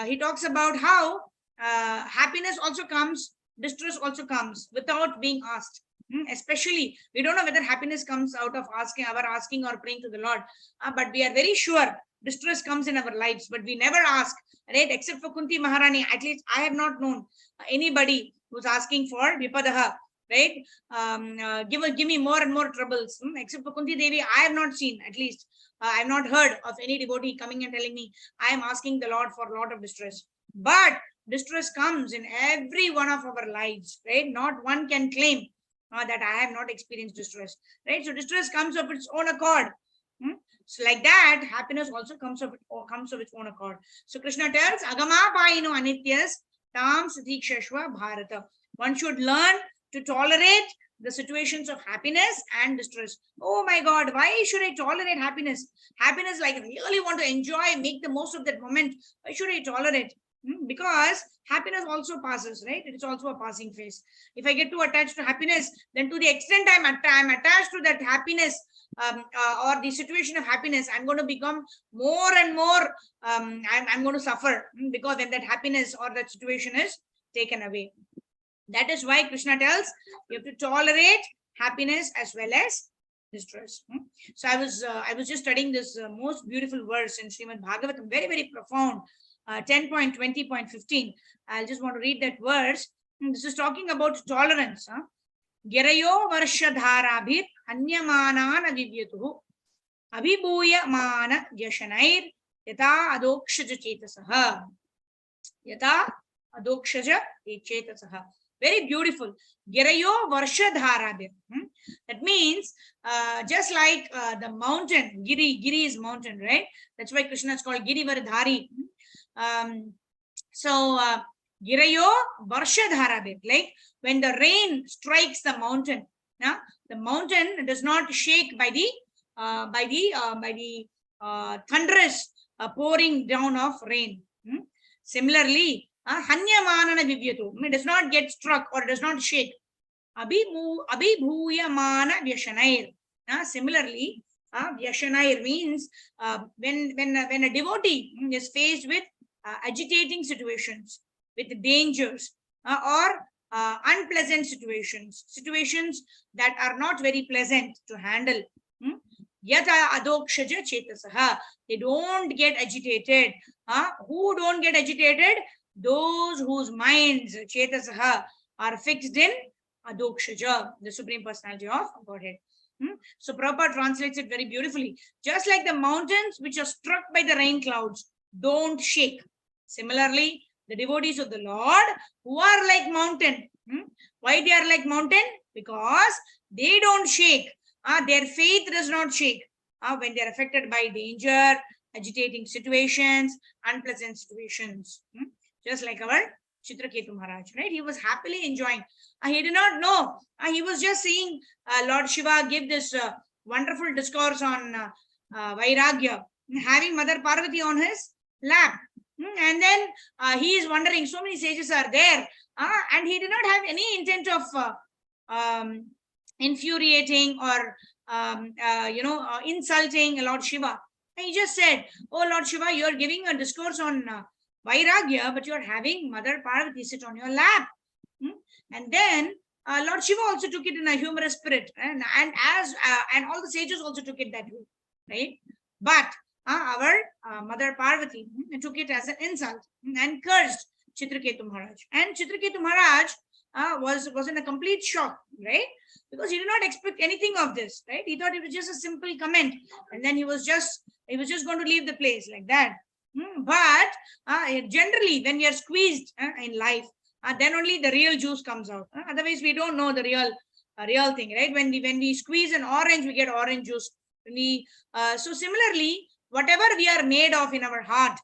He talks about how happiness also comes, distress also comes without being asked. Especially, we don't know whether happiness comes out of our asking or praying to the Lord, but we are very sure distress comes in our lives, but we never ask, right? Except for Kunti Maharani, at least I have not known anybody who's asking for Vipadaha, right? Give me more and more troubles. Except for Kunti Devi, I have not seen, at least I have not heard of any devotee coming and telling me, I am asking the Lord for a lot of distress. But distress comes in every one of our lives, right? Not one can claim that I have not experienced distress, right? So distress comes of its own accord. So like that, happiness also comes of its own accord. So Krishna tells, Agama Paino Anityas Tam Sutikshashva Bharata. One should learn to tolerate the situations of happiness and distress. Oh my God, why should I tolerate happiness? Happiness, like I really want to enjoy, make the most of that moment. Why should I tolerate? Because happiness also passes, right? It is also a passing phase. If I get too attached to happiness, then to the extent I'm attached to that happiness, or the situation of happiness, I'm going to become more and more, I'm going to suffer, because then that happiness or that situation is taken away. That is why Krishna tells you have to tolerate happiness as well as distress. So I was just studying this most beautiful verse in Srimad Bhagavatam, very, very profound, 10.20.15. I'll just want to read that verse. This is talking about tolerance. Gerayo varshadharabhir hanyamana vivyatuhu abhibhuyamana yashanair yata adokshaja chetasaha. Yata adokshaja chetasaha. Very beautiful. Gerayo varshadharabhir. That means just like the mountain, Giri is mountain, right? That's why Krishna is called Girivardhari. Girayo varshadharabhir, like when the rain strikes the mountain, the mountain does not shake by the thunderous pouring down of rain. Similarly, hanyamanana vivyatu, it does not get struck or does not shake. Abhibhuyamana vyashanair. Similarly, vyashanair means when a devotee is faced with agitating situations, with dangers, or unpleasant situations that are not very pleasant to handle. Yata adokshaja chetasaha. They don't get agitated. Who don't get agitated? Those whose minds, chetasaha, are fixed in adokshaja, the Supreme Personality of Godhead. So Prabhupada translates it very beautifully. Just like the mountains which are struck by the rain clouds don't shake. Similarly, the devotees of the Lord who are like mountain. Why they are like mountain? Because they don't shake. Their faith does not shake when they are affected by danger, agitating situations, unpleasant situations. Just like our Chitraketu Maharaj, right? He was happily enjoying. He did not know. He was just seeing Lord Shiva give this wonderful discourse on Vairagya, having Mother Parvati on his lap. And then he is wondering, so many sages are there, and he did not have any intent of infuriating or insulting Lord Shiva. And he just said, "Oh Lord Shiva, you are giving a discourse on Vairagya, but you are having Mother Parvati sit on your lap." And then Lord Shiva also took it in a humorous spirit, and all the sages also took it that way, right? But our Mother Parvati took it as an insult and cursed Chitraketu Maharaj. And Chitraketu Maharaj was in a complete shock, right? Because he did not expect anything of this, right? He thought it was just a simple comment, and then he was just going to leave the place like that. But generally, when we are squeezed in life, then only the real juice comes out. Otherwise, we don't know the real thing, right? When we squeeze an orange, we get orange juice. So similarly, whatever we are made of in our heart,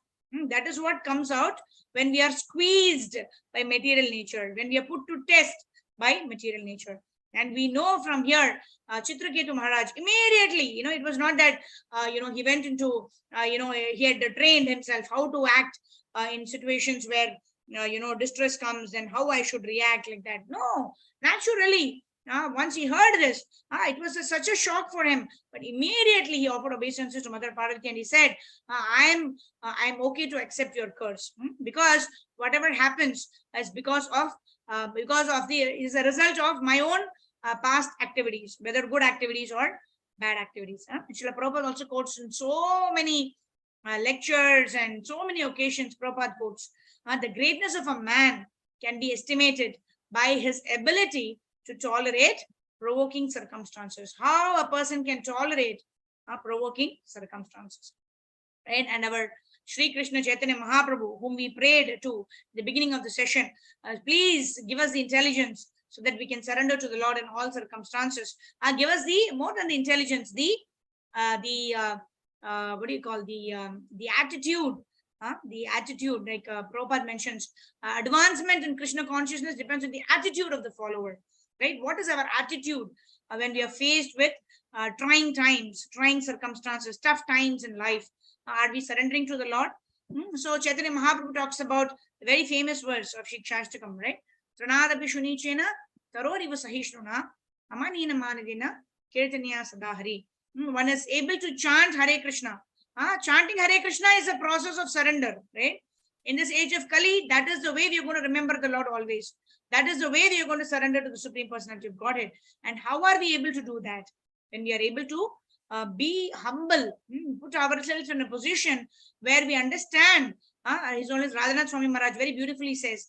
that is what comes out when we are squeezed by material nature, when we are put to test by material nature. And we know from here, Chitraketu Maharaj, immediately, it was not that, he went into, he had trained himself how to act in situations where, distress comes and how I should react like that. No, naturally, once he heard this, it was such a shock for him. But immediately he offered obeisances to Mother Parvati and he said, I'm okay to accept your curse, because whatever happens is because of is a result of my own past activities, whether good activities or bad activities. Srila Prabhupada also quotes in so many lectures and so many occasions. Prabhupada quotes, the greatness of a man can be estimated by his ability to tolerate provoking circumstances. How a person can tolerate provoking circumstances, right? And our Sri Krishna Chaitanya Mahaprabhu, whom we prayed to at the beginning of the session, please give us the intelligence so that we can surrender to the Lord in all circumstances. Give us more than the intelligence, the attitude. The attitude, like Prabhupada mentions, advancement in Krishna consciousness depends on the attitude of the follower, right? What is our attitude when we are faced with trying times, trying circumstances, tough times in life? Are we surrendering to the Lord? So Chaitanya Mahaprabhu talks about the very famous verse of Shikshashtakam, right? Tranadapi shunichena taroriva sahishnuna amanina manadina kirtaniya sadahari. One is able to chant Hare Krishna. Chanting Hare Krishna is a process of surrender, right? In this age of Kali, that is the way we are going to remember the Lord always. That is the way we are going to surrender to the Supreme Personality of Godhead. And how are we able to do that? When we are able to be humble, put ourselves in a position where we understand. His Holiness Radhanath Swami Maharaj very beautifully says,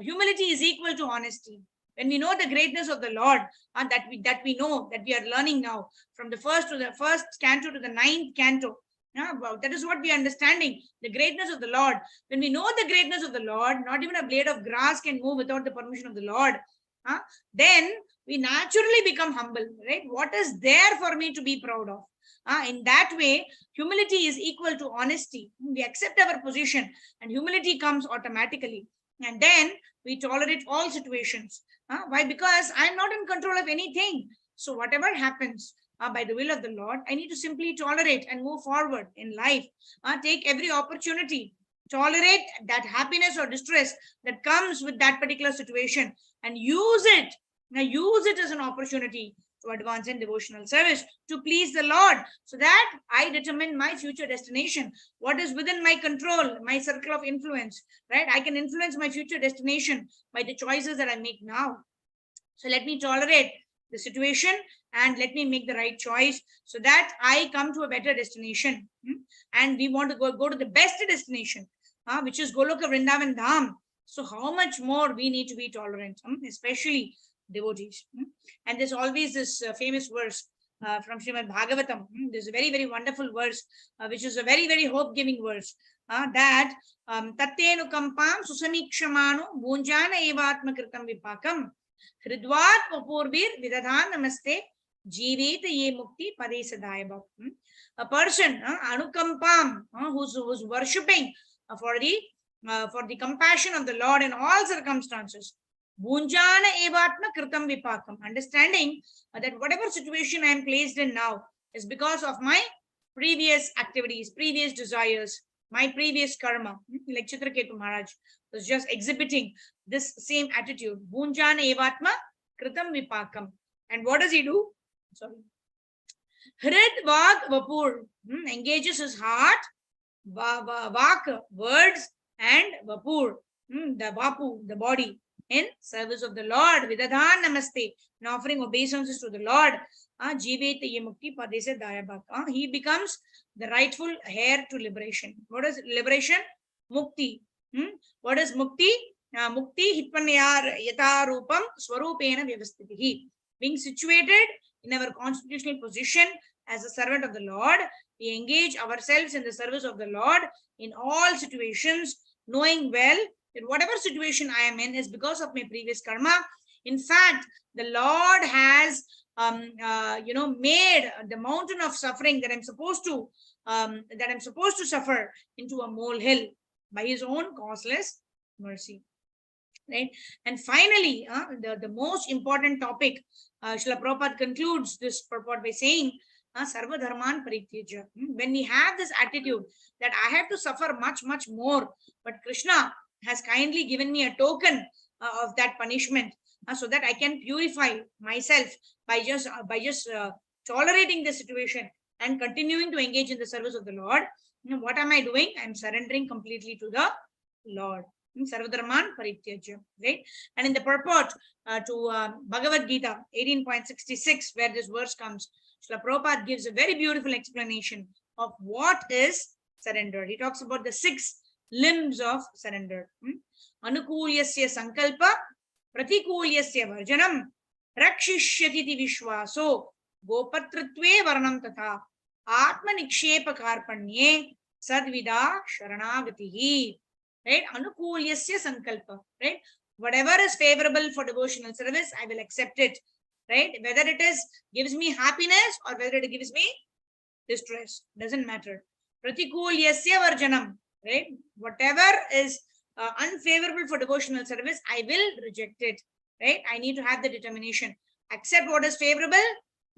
humility is equal to honesty. When we know the greatness of the Lord, that we know, that we are learning now, from the first canto to the 9th canto, that is what we are understanding, the greatness of the Lord. When we know the greatness of the Lord, not even a blade of grass can move without the permission of the Lord. Then we naturally become humble, right? What is there for me to be proud of? In that way, humility is equal to honesty. We accept our position and humility comes automatically. And then we tolerate all situations. Why? Because I'm not in control of anything. So whatever happens by the will of the Lord, I need to simply tolerate and move forward in life. Take every opportunity. Tolerate that happiness or distress that comes with that particular situation and use it. Now use it as an opportunity to advance in devotional service, to please the Lord, so that I determine my future destination. What is within my control, my circle of influence, right? I can influence my future destination by the choices that I make now. So let me tolerate the situation and let me make the right choice so that I come to a better destination. And we want to go to the best destination, which is Goloka Vrindavan Dham. So how much more we need to be tolerant, especially devotees. And there's always this famous verse from Srimad Bhagavatam. This is a very, very wonderful verse, which is a very, very hope-giving verse. That Tattenu Kampam Susamikshamano Bunjana Evatma Kritam Vipakam Hridvat Vapurbir Vidadhan Namaste Jivita Ye Mukti Padesadayabha. A person, Anukampam, who's worshipping for the compassion of the Lord in all circumstances. Bunjana evatma kritam vipakam. Understanding that whatever situation I am placed in now is because of my previous activities, previous desires, my previous karma. Like Chitraketu Maharaj was just exhibiting this same attitude. Bunjana evatma kritam vipakam. And what does he do? Sorry. Hrid Vak Vapur engages his heart, Vak, words, and Vapur, the Vapu, the body, in service of the Lord. Vidadhan Namaste, in offering obeisances to the Lord. Jiveta Ye Mukti Padese Dayabak. He becomes the rightful heir to liberation. What is liberation? Mukti. What is Mukti? Mukti Hitpanyar Yata Rupam Swarupena Vyavastitihi. Being situated in our constitutional position as a servant of the Lord, we engage ourselves in the service of the Lord in all situations, knowing well that whatever situation I am in is because of my previous karma. In fact, the Lord has made the mountain of suffering that I'm supposed to suffer into a molehill by his own causeless mercy. Right? And finally, the most important topic, Srila Prabhupada concludes this purport by saying, Sarva Dharman Parityajya. When we have this attitude that I have to suffer much, much more, but Krishna has kindly given me a token of that punishment, so that I can purify myself by just tolerating the situation and continuing to engage in the service of the Lord. What am I doing? I'm surrendering completely to the Lord. Sarvadharman Parityajya, right? And in the purport to Bhagavad Gita 18.66, where this verse comes, Srila Prabhupada gives a very beautiful explanation of what is surrender. He talks about the 6 limbs of surrender. Anukulyasya sankalpa, pratikulyasya varjanam, rakshishyati vishwaso, gopatritve varnam tatha, atma nikshepa karpanye, sadvida sharanagatihi. Right? Anukulyasya sankalpa. Right? Whatever is favorable for devotional service, I will accept it. Right? Whether it gives me happiness or whether it gives me distress, doesn't matter. Pratikulyasya varjanam. Right? Whatever is unfavorable for devotional service, I will reject it. Right? I need to have the determination. Accept what is favorable,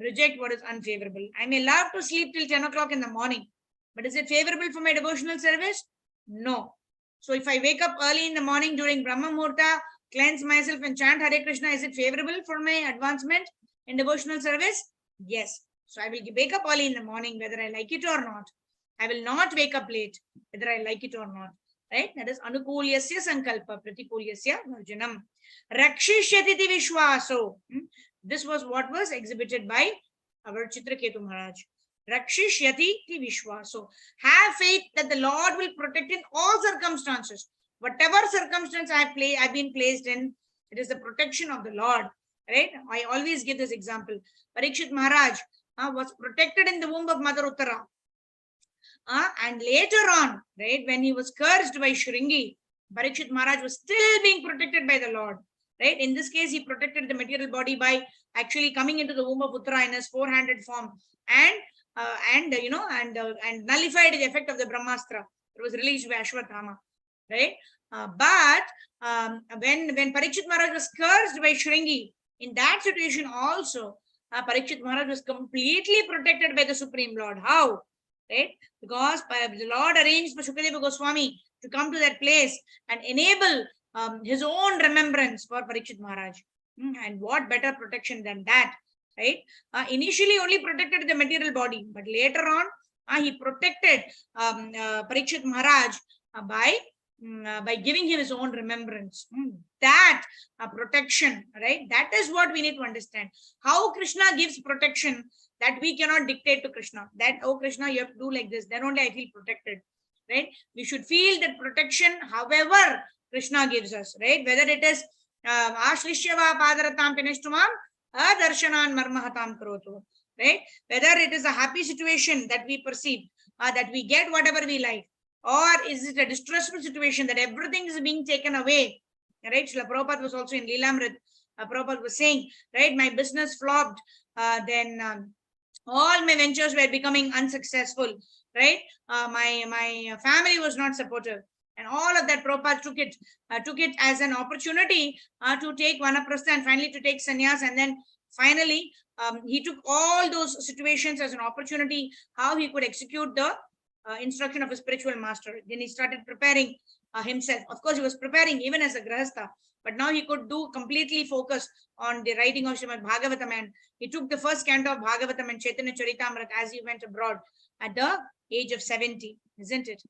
reject what is unfavorable. I may love to sleep till 10 o'clock in the morning, but is it favorable for my devotional service? No. So if I wake up early in the morning during Brahma Muhurta, cleanse myself and chant Hare Krishna, is it favorable for my advancement in devotional service? Yes. So I will wake up early in the morning, whether I like it or not. I will not wake up late, whether I like it or not. Right? That is Anukulyasya Sankalpa, Pratikulyasya Varjanam. Rakshishyati Vishwaso. This was what was exhibited by our Chitraketu Maharaj. Rakshishyati Vishwaso. Have faith that the Lord will protect in all circumstances. Whatever circumstance I've been placed in, it is the protection of the Lord. Right? I always give this example. Parikshit Maharaj was protected in the womb of Mother Uttara. And later on, right, when he was cursed by Shringi, Parikshit Maharaj was still being protected by the Lord. Right? In this case, he protected the material body by actually coming into the womb of Uttara in his 4-handed form and nullified the effect of the Brahmastra. It was released by Ashwatthama. Right? But when Parikshit Maharaj was cursed by Shringi, in that situation also, Parikshit Maharaj was completely protected by the Supreme Lord. How? Right? Because the Lord arranged for Shukadeva Goswami to come to that place and enable his own remembrance for Parikshit Maharaj. And what better protection than that? Right? Initially only protected the material body, but later on he protected Parikshit Maharaj by giving him his own remembrance. That protection, right? That is what we need to understand. How Krishna gives protection, that we cannot dictate to Krishna. That, oh Krishna, you have to do like this, then only I feel protected. Right? We should feel that protection, however Krishna gives us. Right? Whether it is Ashlishyava Padaratam Pinishtumam, Adarshanan marmahatam karotu. Right? Whether it is a happy situation that we perceive, that we get whatever we like, or is it a distressful situation that everything is being taken away? Right? Srila Prabhupada was also in Leelamrit. Prabhupada was saying, right, my business flopped, then all my ventures were becoming unsuccessful, right? My family was not supportive, and all of that Prabhupada took it as an opportunity to take vanaprastha and finally to take sannyas, and then finally he took all those situations as an opportunity how he could execute the instruction of a spiritual master. Then he started preparing himself. Of course, he was preparing even as a grahastha, but now he could do completely focus on the writing of Srimad Bhagavatam, and he took the first canto of Bhagavatam and Chaitanya Charitamrita as he went abroad at the age of 70, isn't it?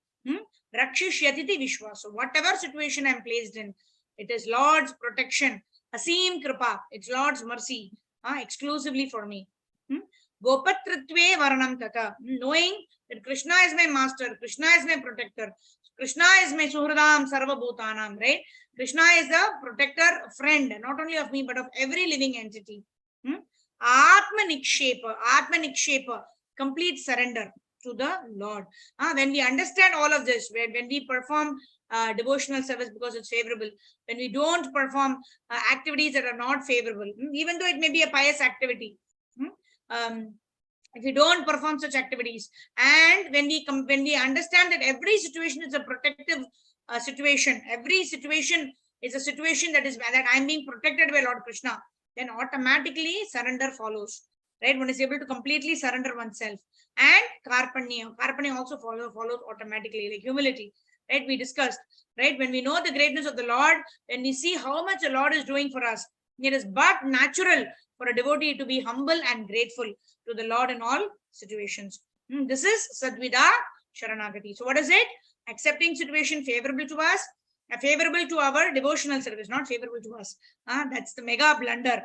Rakshishyatiti Vishwa. So whatever situation I'm placed in, it is Lord's protection, Asim Kripa, it's Lord's mercy, exclusively for me. Gopatritve Varanam Tata, knowing that Krishna is my master, Krishna is my protector, Krishna is my Suhradam Sarva Bhutanam, right? Krishna is the protector, friend, not only of me, but of every living entity. Atma Nikshepa, complete surrender to the Lord. When we understand all of this, when we perform devotional service because it's favorable, when we don't perform activities that are not favorable, even though it may be a pious activity, if we don't perform such activities, and when we understand that every situation is a protective situation, every situation is a situation that I'm being protected by Lord Krishna, then automatically surrender follows. Right? One is able to completely surrender oneself, and karpanya also follows automatically, like humility. Right? We discussed. Right? When we know the greatness of the Lord, when we see how much the Lord is doing for us, it is but natural for a devotee to be humble and grateful to the Lord in all situations. This is Sadvida Sharanagati. So what is it? Accepting situation favorable to us, favorable to our devotional service, not favorable to us. That's the mega blunder.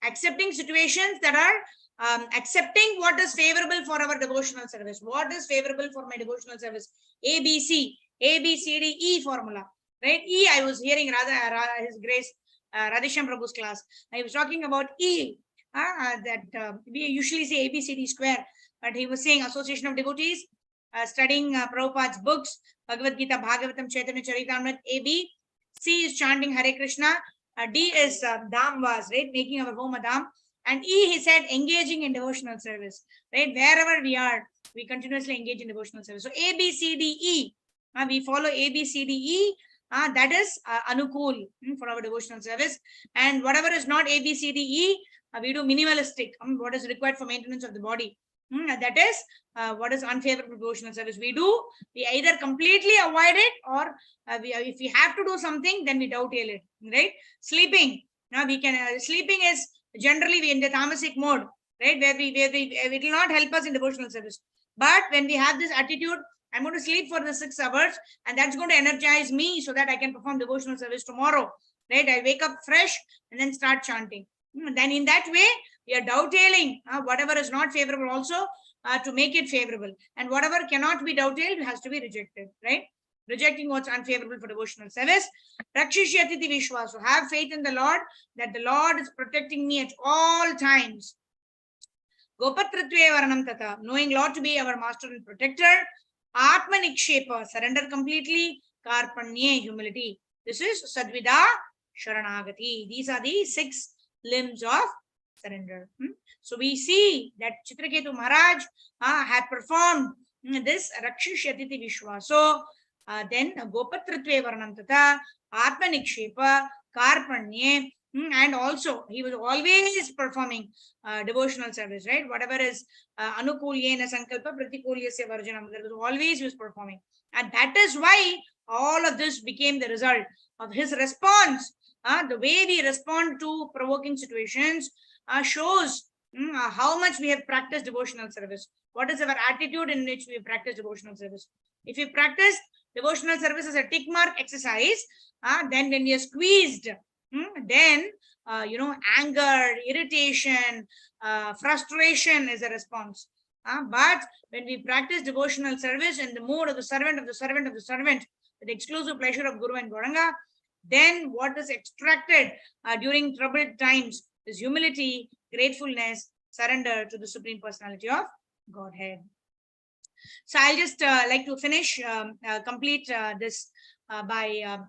Accepting situations that are accepting what is favorable for our devotional service. What is favorable for my devotional service? A, B, C, D, E formula. Right? E, I was hearing His Grace Radhesham Prabhu's class. I was talking about E, that we usually say ABCD square, but he was saying Association of Devotees, studying Prabhupada's books, Bhagavad Gita, Bhagavatam, Chaitanya Charitamrita, AB. C is chanting Hare Krishna. D is Dhamvas, right? Making our home a Dham. And E, he said, engaging in devotional service, right? Wherever we are, we continuously engage in devotional service. So A, B, C, D, E. We follow A, B, C, D, E. That is anukul for our devotional service. And whatever is not A, B, C, D, E, we do minimalistic, what is required for maintenance of the body. That is what is unfavorable devotional service. We either completely avoid it, or if we have to do something, then we dovetail it, right? Sleeping. Now we can, sleeping is generally in the tamasic mode, right? Where it will not help us in devotional service. But when we have this attitude, I'm going to sleep for the 6 hours, and that's going to energize me so that I can perform devotional service tomorrow, right? I wake up fresh and then start chanting. Then in that way, we are dovetailing whatever is not favorable also to make it favorable. And whatever cannot be dovetailed has to be rejected, right? Rejecting what's unfavorable for devotional service. Rakshishyatiti Vishwa. So have faith in the Lord, that the Lord is protecting me at all times. Gopatritve Varanam Tata. Knowing Lord to be our master and protector. Atma Nikshepa. Surrender completely. Karpanye. Humility. This is Sadvida Sharanagati. These are the 6 limbs of surrender. So we see that Chitraketu Maharaj had performed this Rakshishyatiti Vishwa. So then Gopatritve Varanam Tata, Atma Nikshepa, Karpanye, and also he was always performing devotional service, right? Whatever is Anukulyena Sankalpa Pratikulyasya Varjanam, that was always he was performing. And that is why all of this became the result of his response. The way we respond to provoking situations shows how much we have practiced devotional service. What is our attitude in which we practice devotional service? If we practice devotional service as a tick mark exercise, then when we are squeezed, then anger, irritation, frustration is a response. But when we practice devotional service in the mode of the servant of the servant of the servant, with the exclusive pleasure of Guru and Gauranga, then what is extracted during troubled times this humility, gratefulness, surrender to the Supreme Personality of Godhead. So I'll just like to finish, complete this by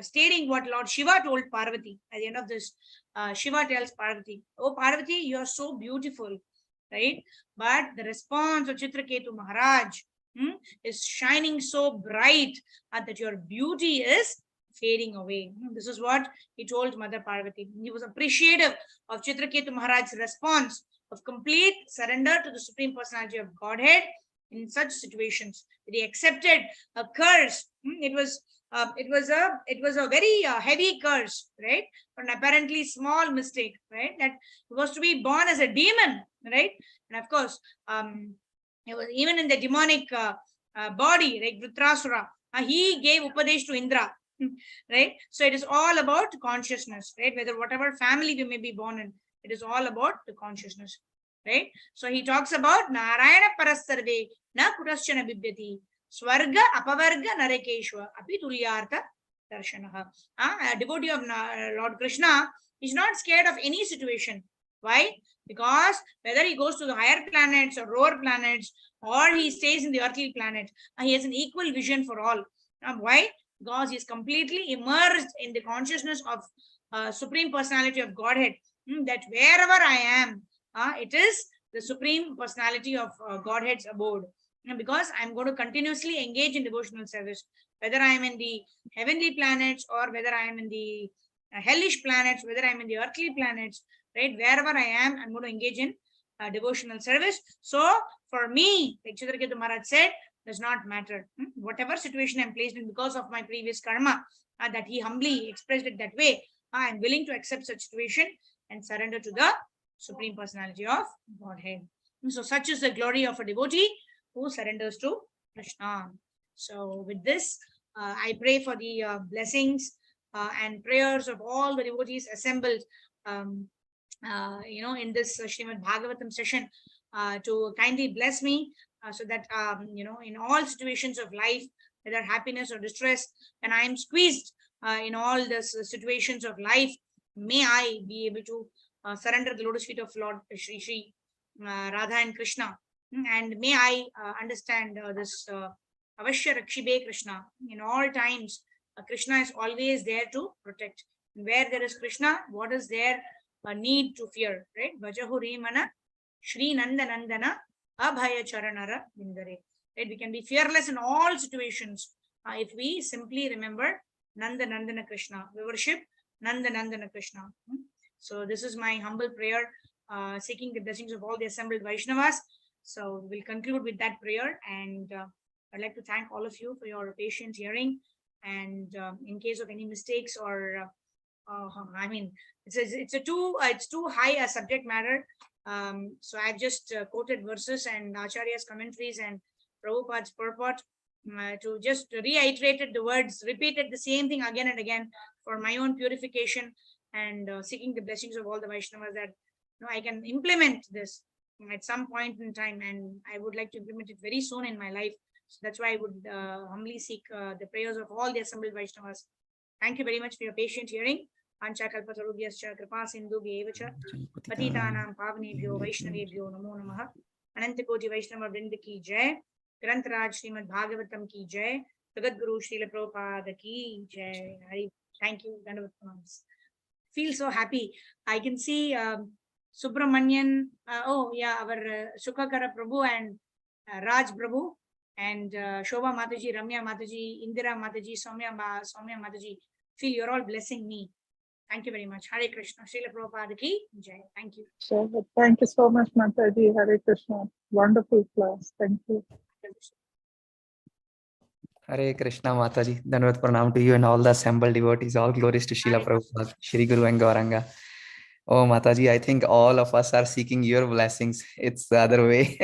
stating what Lord Shiva told Parvati. At the end of this, Shiva tells Parvati, "Oh Parvati, you are so beautiful, right? But the response of Chitraketu Maharaj is shining so bright that your beauty is fading away." This is what he told Mother Parvati. He was appreciative of Chitraketu Maharaj's response of complete surrender to the Supreme Personality of Godhead in such situations. He accepted a curse. It was a very heavy curse, right? For an apparently small mistake, right? That he was to be born as a demon, right? And of course, it was even in the demonic body, like Vritrasura, he gave Upadesh to Indra, right? So it is all about consciousness, right? Whether whatever family we may be born in, it is all about the consciousness, right? So he talks about Narayana Parasarve na Kutaschana Bibhyati Swarga Apavarga Narakeshwa Api Tulyartha Darshanaha. A devotee of Lord Krishna is not scared of any situation. Why? Because whether he goes to the higher planets or lower planets, or he stays in the earthly planet, he has an equal vision for all. Why? Because he is completely immersed in the consciousness of Supreme Personality of Godhead. That wherever I am, it is the Supreme Personality of Godhead's abode. Because I'm going to continuously engage in devotional service, whether I am in the heavenly planets or whether I am in the hellish planets, whether I'm in the earthly planets, right? Wherever I am, I'm going to engage in devotional service. So for me, like Chitraketu Maharaj said, does not matter. Whatever situation I'm placed in because of my previous karma, that he humbly expressed it that way, I'm willing to accept such situation and surrender to the Supreme Personality of Godhead. So such is the glory of a devotee who surrenders to Krishna. So with this, I pray for the blessings and prayers of all the devotees assembled in this Srimad Bhagavatam session to kindly bless me so that, in all situations of life, whether happiness or distress, when I am squeezed in all the situations of life, may I be able to surrender the lotus feet of Lord Shri Radha and Krishna. And may I understand this Avashya Rakshibe Krishna. In all times, Krishna is always there to protect. Where there is Krishna, what is there a need to fear, right? Vajahu Remana Shri Nanda Nandana Abhaya Charanara Vindare. Right? We can be fearless in all situations if we simply remember Nanda Nandana Krishna. We worship Nanda Nandana Krishna. So this is my humble prayer, seeking the blessings of all the assembled Vaishnavas. So we'll conclude with that prayer, and I'd like to thank all of you for your patient hearing. And in case of any mistakes or it's too high a subject matter. So I've just quoted verses and Acharya's commentaries and Prabhupada's purport to just reiterated the words, repeated the same thing again and again for my own purification and seeking the blessings of all the Vaishnavas that I can implement this at some point in time, and I would like to implement it very soon in my life. So that's why I would humbly seek the prayers of all the assembled Vaishnavas. Thank you very much for your patient hearing. Ancha kalpatarubhyascha kripa sindhubhyev cha patitanam pavanebhyo vaishnavebhyo namo namaha. Ananta koti Vaishnava Vrinda ki jai. Grantaraj Srimad Bhagavatam ki jai. Jagat Guru Srila Prabhupada ki jai. Thank you. Feel so happy. I can see Subramanian, our Sukakara Prabhu and Raj Prabhu and Shobha Mataji, Ramya Mataji, Indira Mataji, Soumya Mataji. Feel you're all blessing me. Thank you very much. Hare Krishna. Srila Prabhupada ki jai. Thank you. So, thank you so much, Mataji. Hare Krishna. Wonderful class. Thank you. Hare Krishna, Mataji. Dandavat pranam to you and all the assembled devotees. All glories to Srila Prabhupada, Shri Guru and Gauranga. Oh, Mataji, I think all of us are seeking your blessings. It's the other way.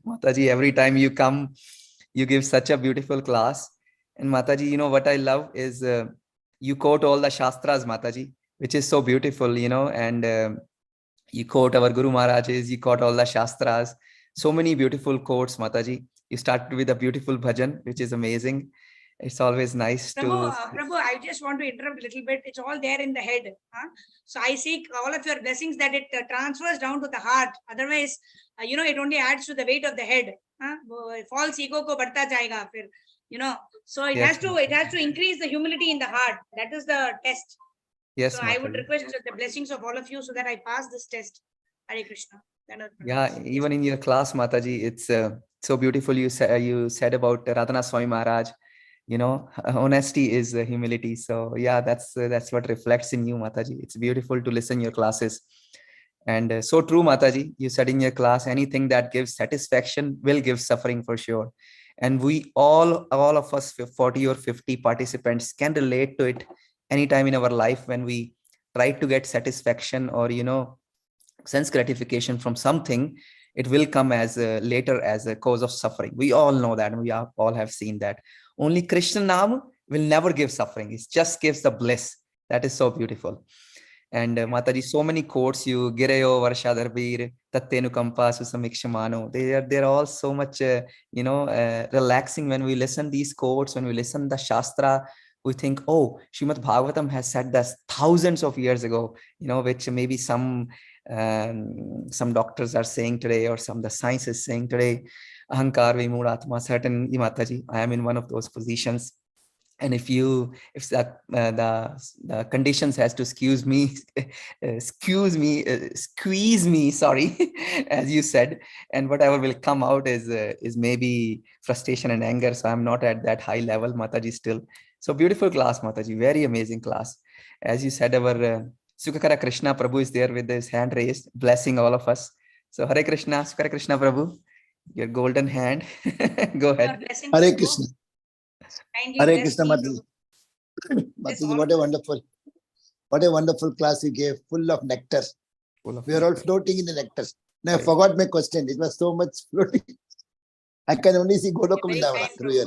Mataji, every time you come, you give such a beautiful class. And Mataji, what I love is you quote all the Shastras, Mataji, which is so beautiful, and you quote our Guru Maharajas, you quote all the Shastras. So many beautiful quotes, Mataji. You started with a beautiful bhajan, which is amazing. It's always nice to. Prabhu, I just want to interrupt a little bit. It's all there in the head. Huh? So I seek all of your blessings that it transfers down to the heart. Otherwise, it only adds to the weight of the head. Huh? False ego ko badhta jayega fir, So it Yes, has to increase the humility in the heart. That is the test. yes, So I would Mataji. request the blessings of all of you so that I pass this test. Hare Krishna. Yeah, even in your class, Mataji, it's so beautiful. You said about Radhana Swami Maharaj. Honesty is humility. So yeah, that's what reflects in you, Mataji. It's beautiful to listen your classes. And so true, Mataji. You said in your class, anything that gives satisfaction will give suffering for sure. And we all of us 40 or 50 participants can relate to it anytime in our life when we try to get satisfaction or sense gratification from something. It will come as later as a cause of suffering. We all know that, and we all have seen that. Only Krishna Nam will never give suffering. It just gives the bliss. That is so beautiful. And Mataji, so many quotes you Girayo Varshadarbir, Tattenu Kampa Susamikshamano. They're all so much relaxing when we listen these quotes, when we listen the Shastra. We think, oh, Srimad Bhagavatam has said this thousands of years ago, which maybe some doctors are saying today, or the science is saying today. Ahankar Vimuratma, certainly, Mataji, I am in one of those positions. And if the conditions has to squeeze me, sorry, as you said, and whatever will come out is maybe frustration and anger. So I'm not at that high level, Mataji, still. So beautiful class, Mataji, very amazing class. As you said, our Sukhakara Krishna Prabhu is there with his hand raised, blessing all of us. So Hare Krishna, Sukhakara Krishna Prabhu, your golden hand. Go ahead. Hare Krishna. Hare Krishna, Mataji. Mataji, what a wonderful class you gave, full of nectar. We are all floating in the nectar. Now I forgot my question. It was so much floating. I can only see Golokam Vrindavan through here.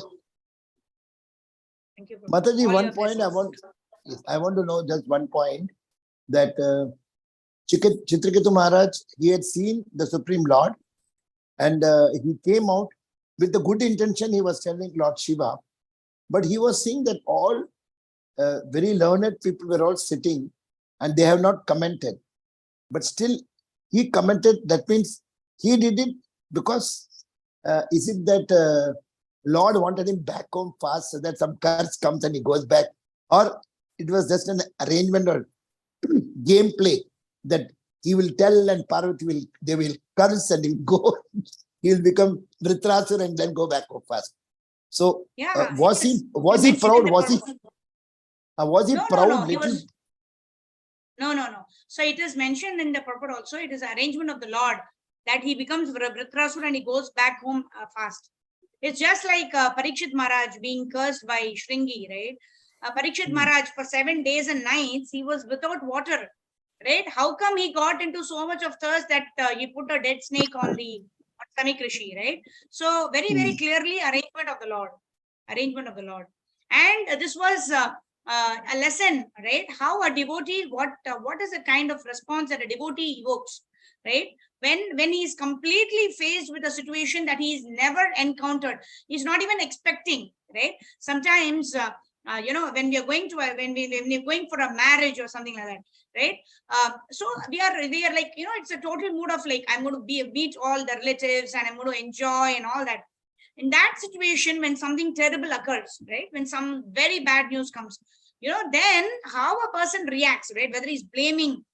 Mataji, one point I want to know, just one point, that Chitraketu Maharaj, he had seen the Supreme Lord, and he came out with the good intention. He was telling Lord Shiva, but he was seeing that all very learned people were all sitting and they have not commented. But still, he commented. That means he did it because, is it that Lord wanted him back home fast so that some curse comes and he goes back? Or it was just an arrangement or gameplay that he will tell and Parvati they will curse and he'll go, he'll become Dhritarashtra and then go back home fast. So was he proud? Was he proud? No. So it is mentioned in the purport also. It is an arrangement of the Lord that he becomes Dhritarashtra and he goes back home fast. It's just like Parikshit Maharaj being cursed by Shringi, right? Parikshit Maharaj, for 7 days and nights, he was without water, right? How come he got into so much of thirst that he put a dead snake on the Samik Rishi, right? So very, very clearly arrangement of the Lord. And this was a lesson, right? How a devotee, what is the kind of response that a devotee evokes, right? When he is completely faced with a situation that he's never encountered, he's not even expecting, right? Sometimes, when we are going to when we're going for a marriage or something like that, right? So we are like, it's a total mood of like, I'm going to meet all the relatives and I'm going to enjoy and all that. In that situation, when something terrible occurs, right? When some very bad news comes, then how a person reacts, right? Whether he's blaming,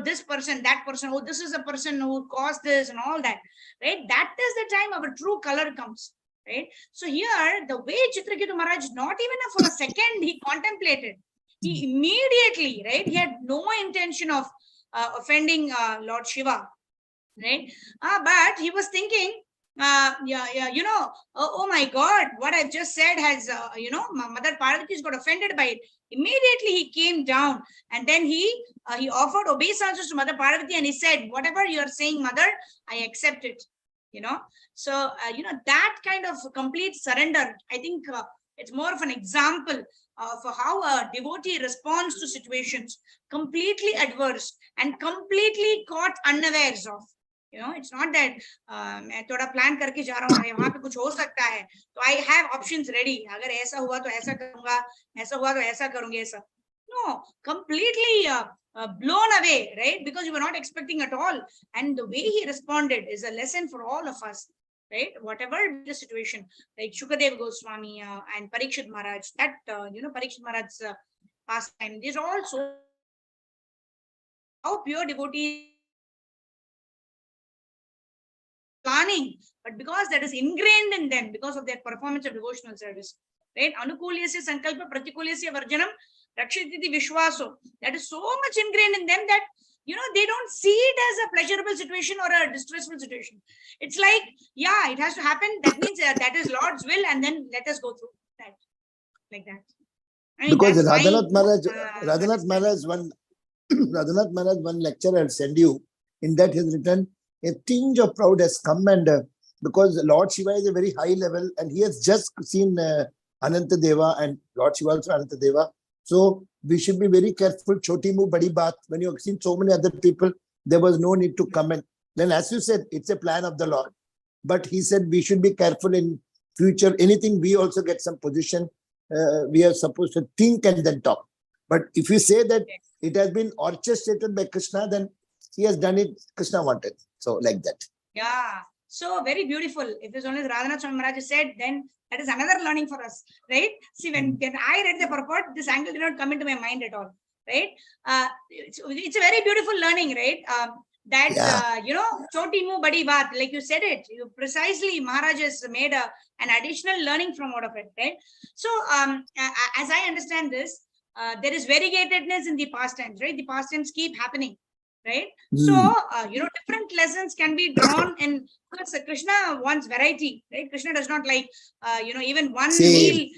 this person, that person, oh, this is the person who caused this and all that, right? That is the time our true color comes, right? So here, the way Chitraketu Maharaj, not even for a second, he contemplated. He immediately, right? He had no intention of offending Lord Shiva, right? But he was thinking, oh my God, what I've just said has, Mother Parvati got offended by it. Immediately he came down and then he offered obeisance to Mother Parvati and he said, whatever you are saying, Mother, I accept it. So, that kind of complete surrender, I think it's more of an example of how a devotee responds to situations completely adverse and completely caught unawares of. You know, it's not that मैं थोड़ा plan करके जा रहा हूँ, यहाँ पे कुछ हो सकता है, तो I have options ready. अगर ऐसा हुआ तो ऐसा करूँगा, ऐसा हुआ तो ऐसा करूँगी ऐसा. No, completely blown away, right? Because you were not expecting at all, and the way he responded is a lesson for all of us, right? Whatever the situation, like Shukadev Goswami and Parikshit Maharaj, that Parikshit Maharaj's pastime, these are all so how pure devotees planning, but because that is ingrained in them because of their performance of devotional service, right? Anukulyasya sankalpa pratikulyasya varjanam rakshititi vishwaso. That is so much ingrained in them that they don't see it as a pleasurable situation or a distressful situation. It's like, yeah, it has to happen. That means that is Lord's will, and then let us go through that, like that. I mean, Because that's Radhanath my, Maharaj, Radhanath Maharaj, one lecture I'll send you. In that he has written, a tinge of pride has come, and because Lord Shiva is a very high level, and he has just seen Ananta Deva, and Lord Shiva also Ananta Deva. So we should be very careful. Choti mu badi baat. When you have seen so many other people, there was no need to comment. Then, as you said, it's a plan of the Lord. But he said we should be careful in future. Anything we also get some position. We are supposed to think and then talk. But if you say that it has been orchestrated by Krishna, then he has done it. Krishna wanted. So like that. Yeah. So very beautiful. If it's only Radhanath Swami Maharaj said, then that is another learning for us, right? See, when I read the purport, this angle did not come into my mind at all, right? It's a very beautiful learning, right? Choti mu badi baat, like you said it, precisely Maharaj has made an additional learning from out of it, right? So as I understand this, there is variegatedness in the pastimes, right? The pastimes keep happening, right? So different lessons can be drawn, and because Krishna wants variety, right? Krishna does not like even one meal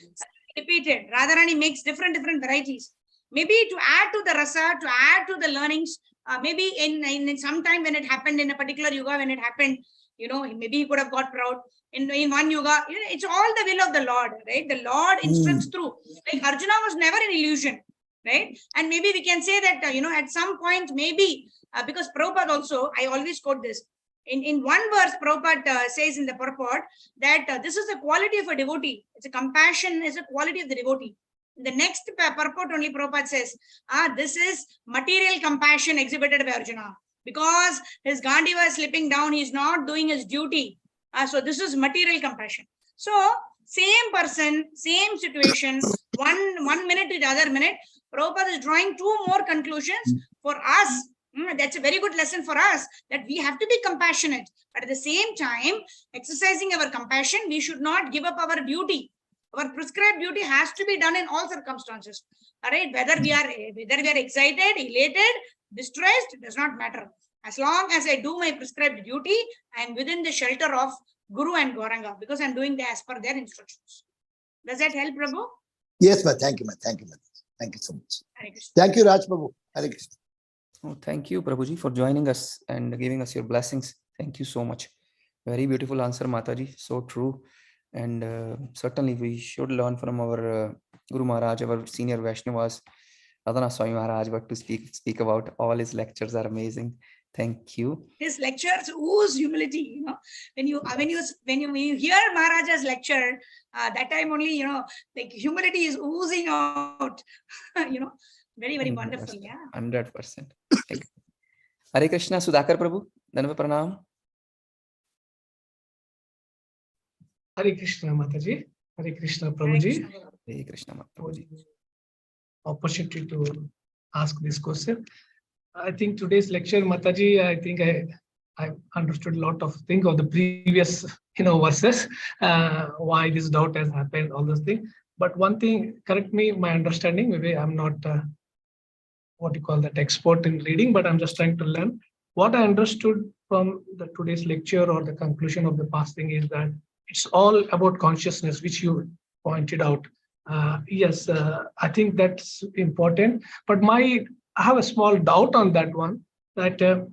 repeated. Radharani makes different varieties, maybe to add to the rasa, to add to the learnings. Maybe in some time when it happened in a particular yuga, when it happened, maybe he could have got proud. In one yuga, it's all the will of the Lord, right? The Lord instructs through. Like Arjuna was never an illusion, right? And maybe we can say that at some point, maybe because Prabhupada also, I always quote this. In one verse, Prabhupada says in the purport that this is the quality of a devotee. It's a compassion, is a quality of the devotee. In the next purport only Prabhupada says, this is material compassion exhibited by Arjuna. Because his Gandiva is slipping down, he's not doing his duty. So this is material compassion. So same person, same situation, one minute to the other minute, Prabhupada is drawing two more conclusions for us. That's a very good lesson for us, that we have to be compassionate. But at the same time, exercising our compassion, we should not give up our duty. Our prescribed duty has to be done in all circumstances. All right, whether we are excited, elated, distressed, does not matter. As long as I do my prescribed duty, I am within the shelter of Guru and Gauranga, because I'm doing that as per their instructions. Does that help, Prabhu? Yes, ma. Thank you, ma. Thank you, ma. Thank you so much. Thank you, Raj Prabhu. Hare Krishna. Oh, thank you, Prabhuji, for joining us and giving us your blessings. Thank you so much. Very beautiful answer, Mataji. So true. And certainly we should learn from our Guru Maharaj, our senior Vaishnavas, Radhanath Swami Maharaj, what to speak about. All his lectures are amazing. Thank you. His lectures ooze humility. When you hear Maharaja's lecture, that time only like humility is oozing out. Very 100%, wonderful. Yeah. 100%. Hare Krishna, Sudhakar Prabhu. Dandavat Pranam. Hare Krishna, Mataji. Hare Krishna, Prabhuji. Hare Krishna, Prabhuji. Opportunity to ask this question. I think today's lecture, Mataji, I think I understood a lot of things of the previous, verses, why this doubt has happened, all those things. But one thing, correct me, my understanding, maybe I'm not what you call that expert in reading, but I'm just trying to learn. What I understood from today's lecture or the conclusion of the past thing is that it's all about consciousness, which you pointed out. Yes, I think that's important. But I have a small doubt on that one, that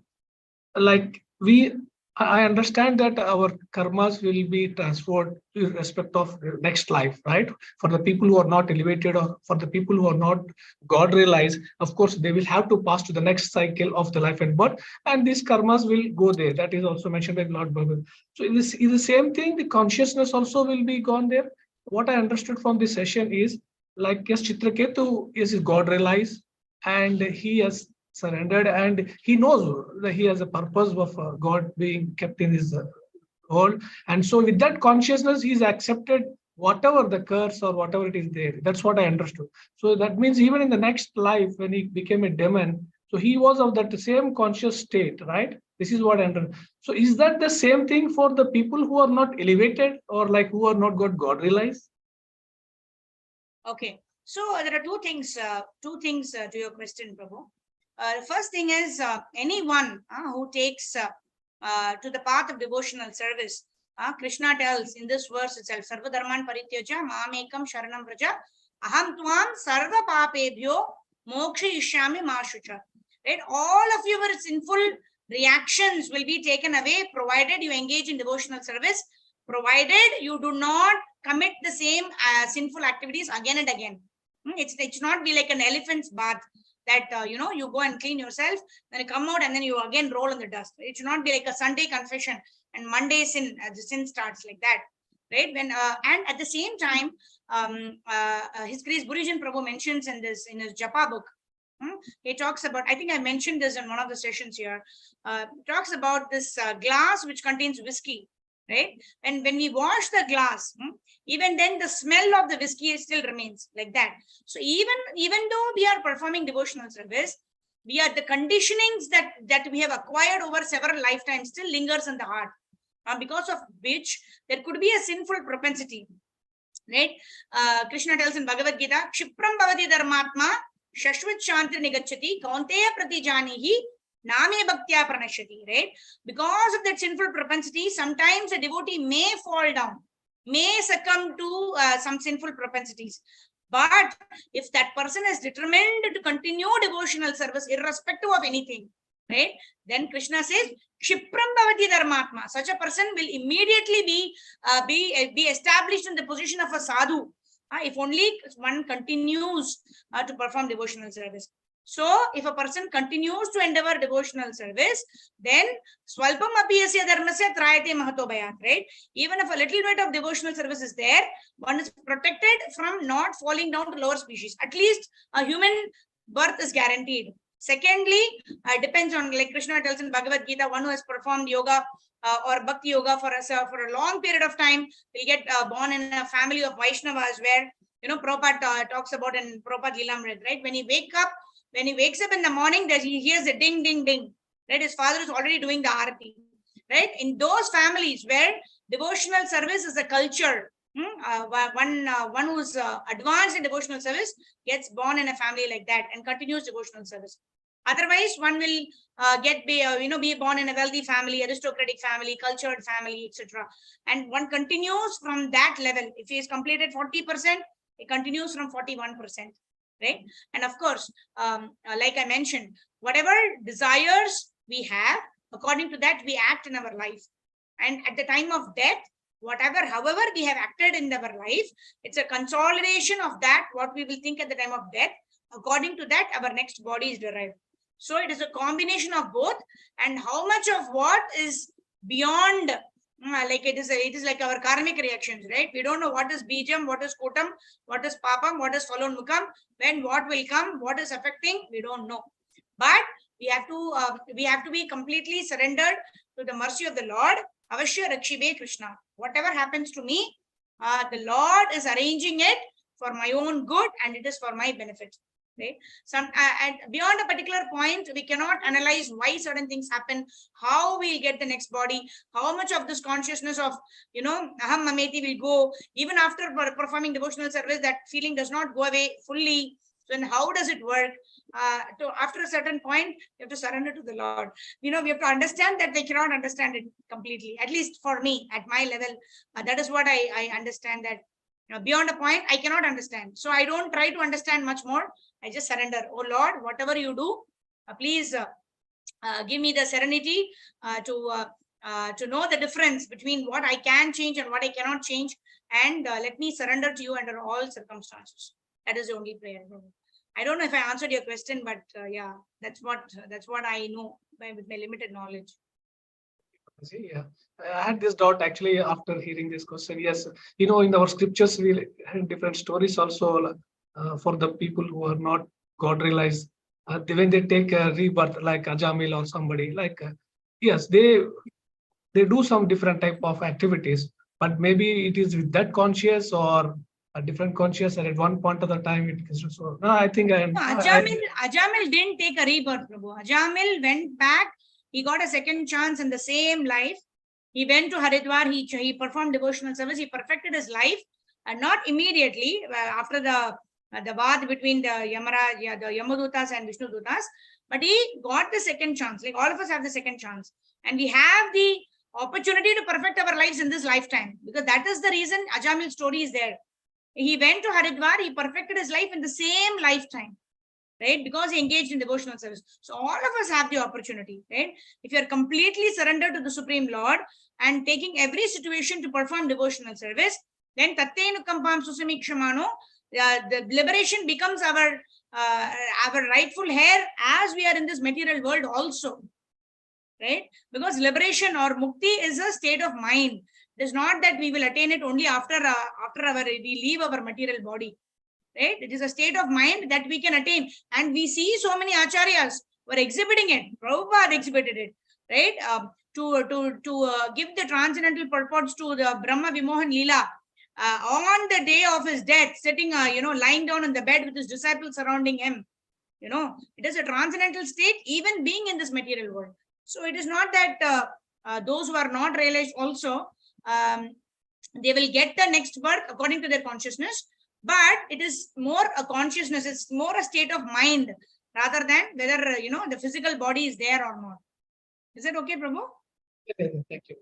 like we I understand that our karmas will be transferred in respect of the next life, right? For the people who are not elevated or for the people who are not God realized, of course, they will have to pass to the next cycle of the life and birth, and these karmas will go there. That is also mentioned by Lord Bhagavan. So is the same thing, the consciousness also will be gone there. What I understood from this session is, like, yes, Chitraketu is God realized, and he has surrendered, and he knows that he has a purpose of God being kept in his world, and so with that consciousness he's accepted whatever the curse or whatever it is there. That's what I understood. So that means even in the next life when he became a demon, so he was of that same conscious state, right? This is what I understood. So is that the same thing for the people who are not elevated, or like who are not got God realized? Okay, so there are two things to your question, Prabhu. The first thing is anyone who takes to the path of devotional service, Krishna tells in this verse itself, Sarva Dharman Parityaja Mamekam Sharanam Vraja Aham Tvam Sarva Papebhyo Mokshayishyami Ma Shucha. Right? All of your sinful reactions will be taken away provided you engage in devotional service, provided you do not commit the same sinful activities again and again. It's not be like an elephant's bath that you go and clean yourself, then you come out and then you again roll in the dust. It should not be like a Sunday confession and Monday sin. The sin starts like that, right? When and at the same time, His Grace Burijan Prabhu mentions in his Japa book. He talks about, I think I mentioned this in one of the sessions here. Talks about this glass which contains whiskey, right? And when we wash the glass, even then the smell of the whiskey still remains like that. So even though we are performing devotional service, we are the conditionings that we have acquired over several lifetimes still lingers in the heart, because of which there could be a sinful propensity, right? Krishna tells in Bhagavad Gita, Kshipram bhavati dharmatma shashvat shanti nigacchati kaunteya pratijanihi Name bhaktya pranashati, right? Because of that sinful propensity, sometimes a devotee may fall down, may succumb to some sinful propensities. But if that person is determined to continue devotional service irrespective of anything, right? Then Krishna says, Kshipram bhavati dharmatma. Such a person will immediately be established in the position of a sadhu, if only one continues to perform devotional service. So, if a person continues to endeavor devotional service, then swalpam apiyasya dharmasya trayate mahato bhayat, right? Even if a little bit of devotional service is there, one is protected from not falling down to lower species. At least a human birth is guaranteed. Secondly, depends on, like Krishna tells in Bhagavad Gita, one who has performed yoga or bhakti yoga for a long period of time will get born in a family of Vaishnavas, where Prabhupada talks about in Prabhupada Lilamrit, right? When he wakes up in the morning, that he hears a ding, ding, ding, right? His father is already doing the arati, right? In those families where devotional service is a culture, one who's advanced in devotional service gets born in a family like that and continues devotional service. Otherwise, one will be born in a wealthy family, aristocratic family, cultured family, etc. And one continues from that level. If he has completed 40%, he continues from 41%. Right? And of course, like I mentioned, whatever desires we have, according to that, we act in our life. And at the time of death, however we have acted in our life, it's a consolidation of that, what we will think at the time of death. According to that, our next body is derived. So it is a combination of both, and how much of what is beyond, like it is like our karmic reactions, right? We don't know what is bijam, what is kotam, what is papam, what is falonmukam, when what will come, what is affecting, we don't know. But we have to be completely surrendered to the mercy of the Lord. Avashya rakshibe Krishna. Whatever happens to me, the Lord is arranging it for my own good, and it is for my benefit. Right? And beyond a particular point, we cannot analyze why certain things happen, how we'll get the next body, how much of this consciousness of aham mameti will go. Even after performing devotional service, that feeling does not go away fully. So then how does it work? After a certain point, you have to surrender to the Lord. We have to understand that they cannot understand it completely. At least for me, at my level, that is what I understand, that beyond a point, I cannot understand. So I don't try to understand much more. I just surrender. Oh Lord, whatever you do, please give me the serenity to to know the difference between what I can change and what I cannot change, and let me surrender to you under all circumstances. That is the only prayer. I don't know if I answered your question, but yeah, that's what I know with my limited knowledge. Yeah, I had this doubt actually after hearing this question. Yes, in our scriptures we have different stories also for the people who are not God realized. When they take a rebirth, like Ajamil or somebody, like yes, they do some different type of activities, but maybe it is with that conscious or a different conscious, and at one point of the time it is so. No, I think Ajamil didn't take a rebirth, Prabhu. Ajamil went back. He got a second chance in the same life. He went to Haridwar. He performed devotional service. He perfected his life, and not immediately after the Vad between the Yamadutas and Vishnu Dutas, but he got the second chance. Like all of us have the second chance, and we have the opportunity to perfect our lives in this lifetime, because that is the reason Ajamil's story is there. He went to Haridwar. He perfected his life in the same lifetime, right? Because he engaged in devotional service. So all of us have the opportunity, right? If you are completely surrendered to the Supreme Lord and taking every situation to perform devotional service, then Tattenukampam Susamikshamano, the liberation becomes our rightful heir as we are in this material world also, right? Because liberation or mukti is a state of mind. It is not that we will attain it only after we leave our material body. Right? It is a state of mind that we can attain. And we see so many acharyas were exhibiting it. Prabhupada exhibited it, right? To give the transcendental purports to the Brahma Vimohan Leela on the day of his death, sitting, lying down on the bed with his disciples surrounding him. It is a transcendental state, even being in this material world. So it is not that those who are not realized also, they will get the next birth according to their consciousness. But it is more a consciousness, it's more a state of mind rather than whether, the physical body is there or not. Is that okay, Prabhu? Thank you.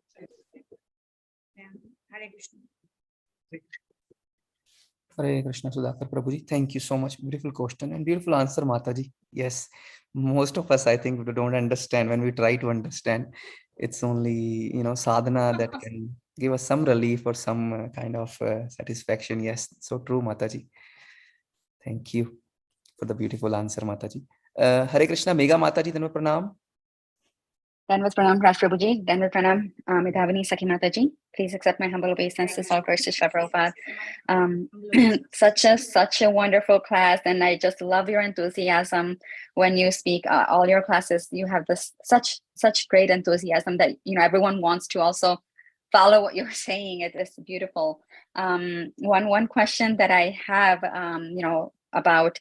Yeah. Hare Krishna. Hare Krishna, Sudhakar Prabhuji. Thank you so much. Beautiful question and beautiful answer, Mataji. Yes, most of us, I think, we don't understand. When we try to understand, it's only, sadhana that can give us some relief or some kind of satisfaction. Yes, so true, Mataji. Thank you for the beautiful answer, Mataji. Hare Krishna, Mega Mataji, Dhanva Pranam. Dandavat Pranam, Raj Prabhuji. Dandavat Pranam, Medhavini, Sakhi Mataji. Please accept my humble obeisances. All praise to Srila Prabhupada. Such a wonderful class, and I just love your enthusiasm when you speak. All your classes, you have this such great enthusiasm that everyone wants to also follow what you're saying. It is beautiful. One question that I have, about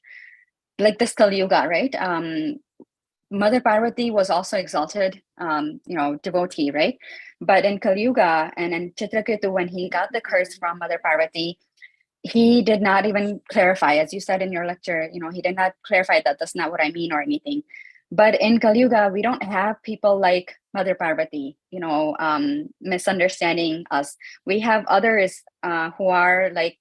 like this Kali Yuga, right? Mother Parvati was also exalted, devotee, right? But in Kali Yuga and in Chitraketu, when he got the curse from Mother Parvati, he did not even clarify, as you said in your lecture, he did not clarify that that's not what I mean or anything. But in Kali Yuga, we don't have people like Mother Parvati, misunderstanding us. We have others who are like,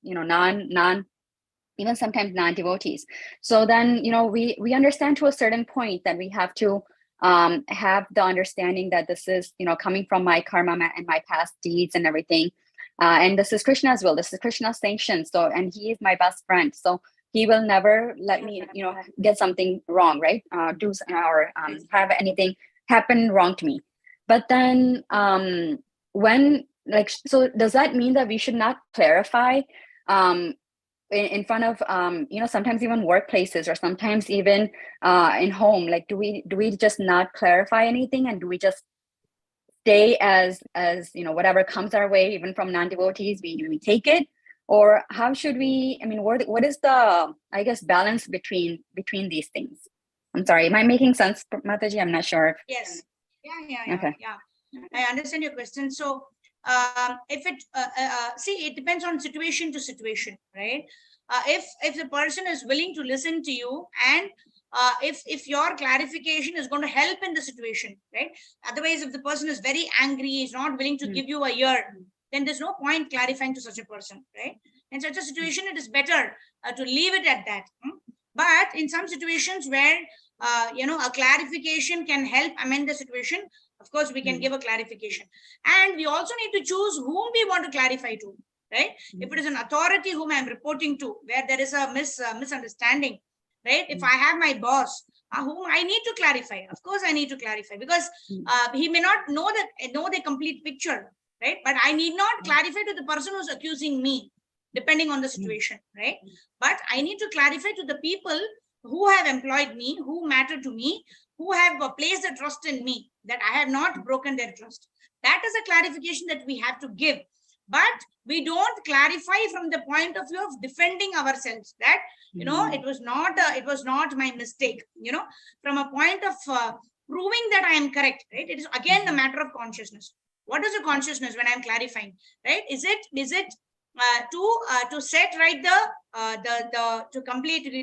even sometimes non-devotees. So then, we understand to a certain point that we have to have the understanding that this is, coming from my karma and my past deeds and everything. And this is Krishna's will. This is Krishna's sanction. So, and he is my best friend. So he will never let me, get something wrong, right? Do or have anything happen wrong to me. But then so does that mean that we should not clarify in front of sometimes even workplaces or sometimes even in home? Like, do we just not clarify anything, and do we just stay as whatever comes our way, even from non-devotees, we take it? Or how should we, what is the, I guess, balance between these things? I'm sorry, am I making sense, Mataji? I'm not sure. Yes. Yeah. Okay. Yeah, I understand your question. So if it it depends on situation to situation, right? If the person is willing to listen to you, and if your clarification is going to help in the situation, right? Otherwise, if the person is very angry, is not willing to give you a ear, then there's no point clarifying to such a person, right? In such a situation, it is better to leave it at that. But in some situations where a clarification can help amend the situation, Of course, we can give a clarification. And we also need to choose whom we want to clarify to, right? If it is an authority whom I'm reporting to, where there is a misunderstanding, right? If I have my boss, whom I need to clarify, of course I need to clarify, because he may not know the complete picture, right? But I need not clarify to the person who's accusing me, depending on the situation, right? But I need to clarify to the people who have employed me, who matter to me, who have placed a trust in me, that I have not broken their trust. That is a clarification that we have to give. But we don't clarify from the point of view of defending ourselves, that, you know, it was not my mistake, you know, from a point of proving that I am correct, right? It is again a matter of consciousness. What is the consciousness when I'm clarifying, right? Is it to set right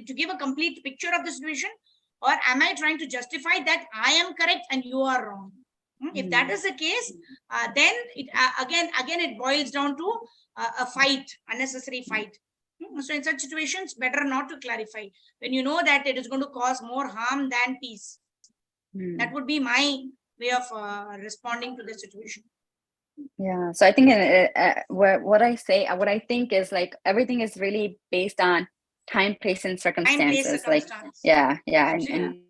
to give a complete picture of the situation, or am I trying to justify that I am correct and you are wrong? If that is the case, then it again it boils down to a fight, unnecessary fight. So in such situations, better not to clarify when you know that it is going to cause more harm than peace. That would be my way of responding to the situation. Yeah, so I think what I think is like everything is really based on time, place, and circumstances. Like, yeah, and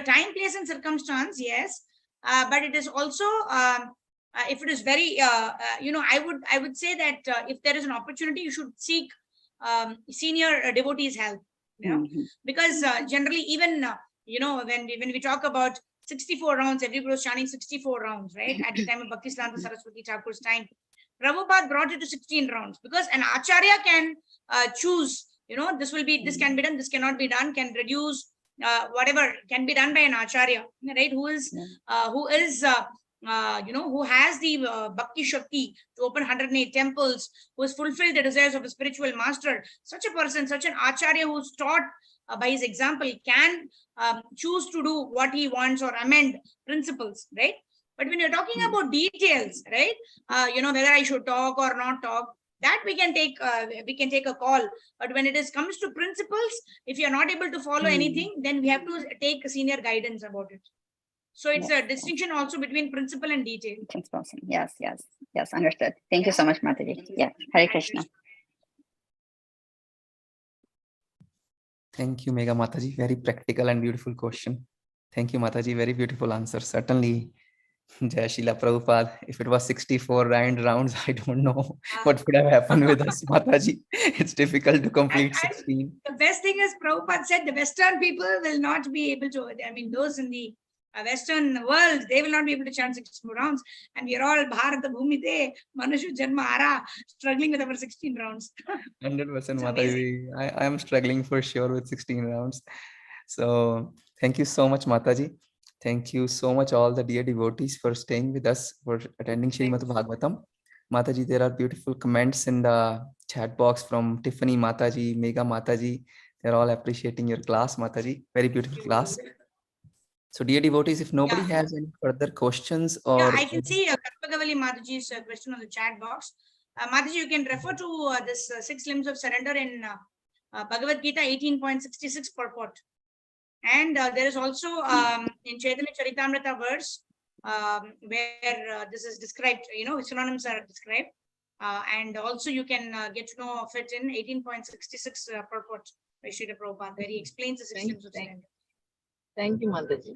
time, place, and circumstance, yes, but it is also if it is very you know, I would say that if there is an opportunity, you should seek senior devotees' help, you know, because generally, even you know, when we talk about 64 rounds, everybody was chanting 64 rounds, right? At the time of Bhaktisiddhanta Saraswati Thakur's time, Prabhupada brought it to 16 rounds, because an acharya can choose, you know, this can be done, this cannot be done, can reduce whatever can be done by an acharya, right? Who is you know, who has the bhakti shakti to open 108 temples, who has fulfilled the desires of a spiritual master. Such a person, such an acharya who's taught by his example, can choose to do what he wants or amend principles, right? But when you're talking about details, right, you know, whether I should talk or not talk, that we can take a call. But when it comes to principles, if you're not able to follow anything, then we have to take senior guidance about it. So it's a distinction also between principle and detail. Yes, understood. Thank you so much, Mataji. Yeah, Hare Krishna. Thank you, Mega Mataji. Very practical and beautiful question. Thank you, Mataji. Very beautiful answer. Certainly, Jai Srila Prabhupada. If it was 64 rounds, I don't know what would have happened with us, Mataji. It's difficult to complete 16. The best thing is Prabhupada said the Western people will not be able to, I mean, those in the Western world, they will not be able to chant 64 rounds. And we are all Bharata Bhumite, Manushu Janma Ara, struggling with our 16 rounds. 100% Mataji. I am struggling for sure with 16 rounds. So thank you so much, Mataji. Thank you so much, all the dear devotees, for staying with us, for attending Srimad Bhagavatam. Mataji, there are beautiful comments in the chat box from Tiffany Mataji, Mega Mataji. They're all appreciating your class, Mataji. Very beautiful class. So, dear devotees, if nobody has any further questions, or I can see Karpagavali Mataji's question on the chat box. Mataji, you can refer to this 6 limbs of surrender in Bhagavad Gita 18.66 purport. And there is also in Chaitanya Charitamrita verse where this is described, you know, synonyms are described. And also you can get to know of it in 18.66 purport by Srila Prabhupada, where he explains the 6 limbs of surrender. Thank you, Mataji.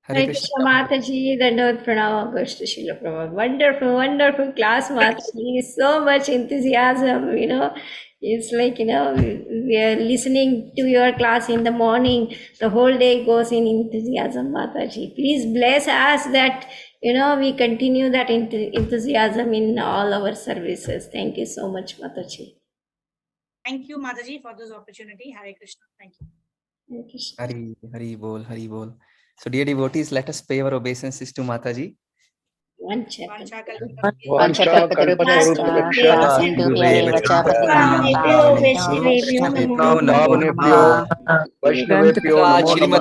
Hare Krishna Mataji, Dandavat Pranam goes to Srila Prabhupada. Wonderful, wonderful class, Mataji. So much enthusiasm, you know. It's like, you know, we are listening to your class in the morning. The whole day goes in enthusiasm, Mataji. Please bless us that, you know, we continue that enthusiasm in all our services. Thank you so much, Mataji. Thank you, Mataji, for this opportunity. Hare Krishna. Thank you. Hare Krishna. Hari Bol, Hari Bol. So, dear devotees, let us pay our obeisances to Mataji. Srimad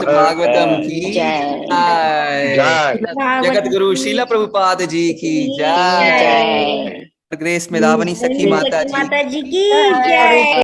Bhagavatam ki jai. Jagat Guru Srila Prabhupada ji ki jai. Grace Medhavini Sakhi Mataji. Mataji ki jai.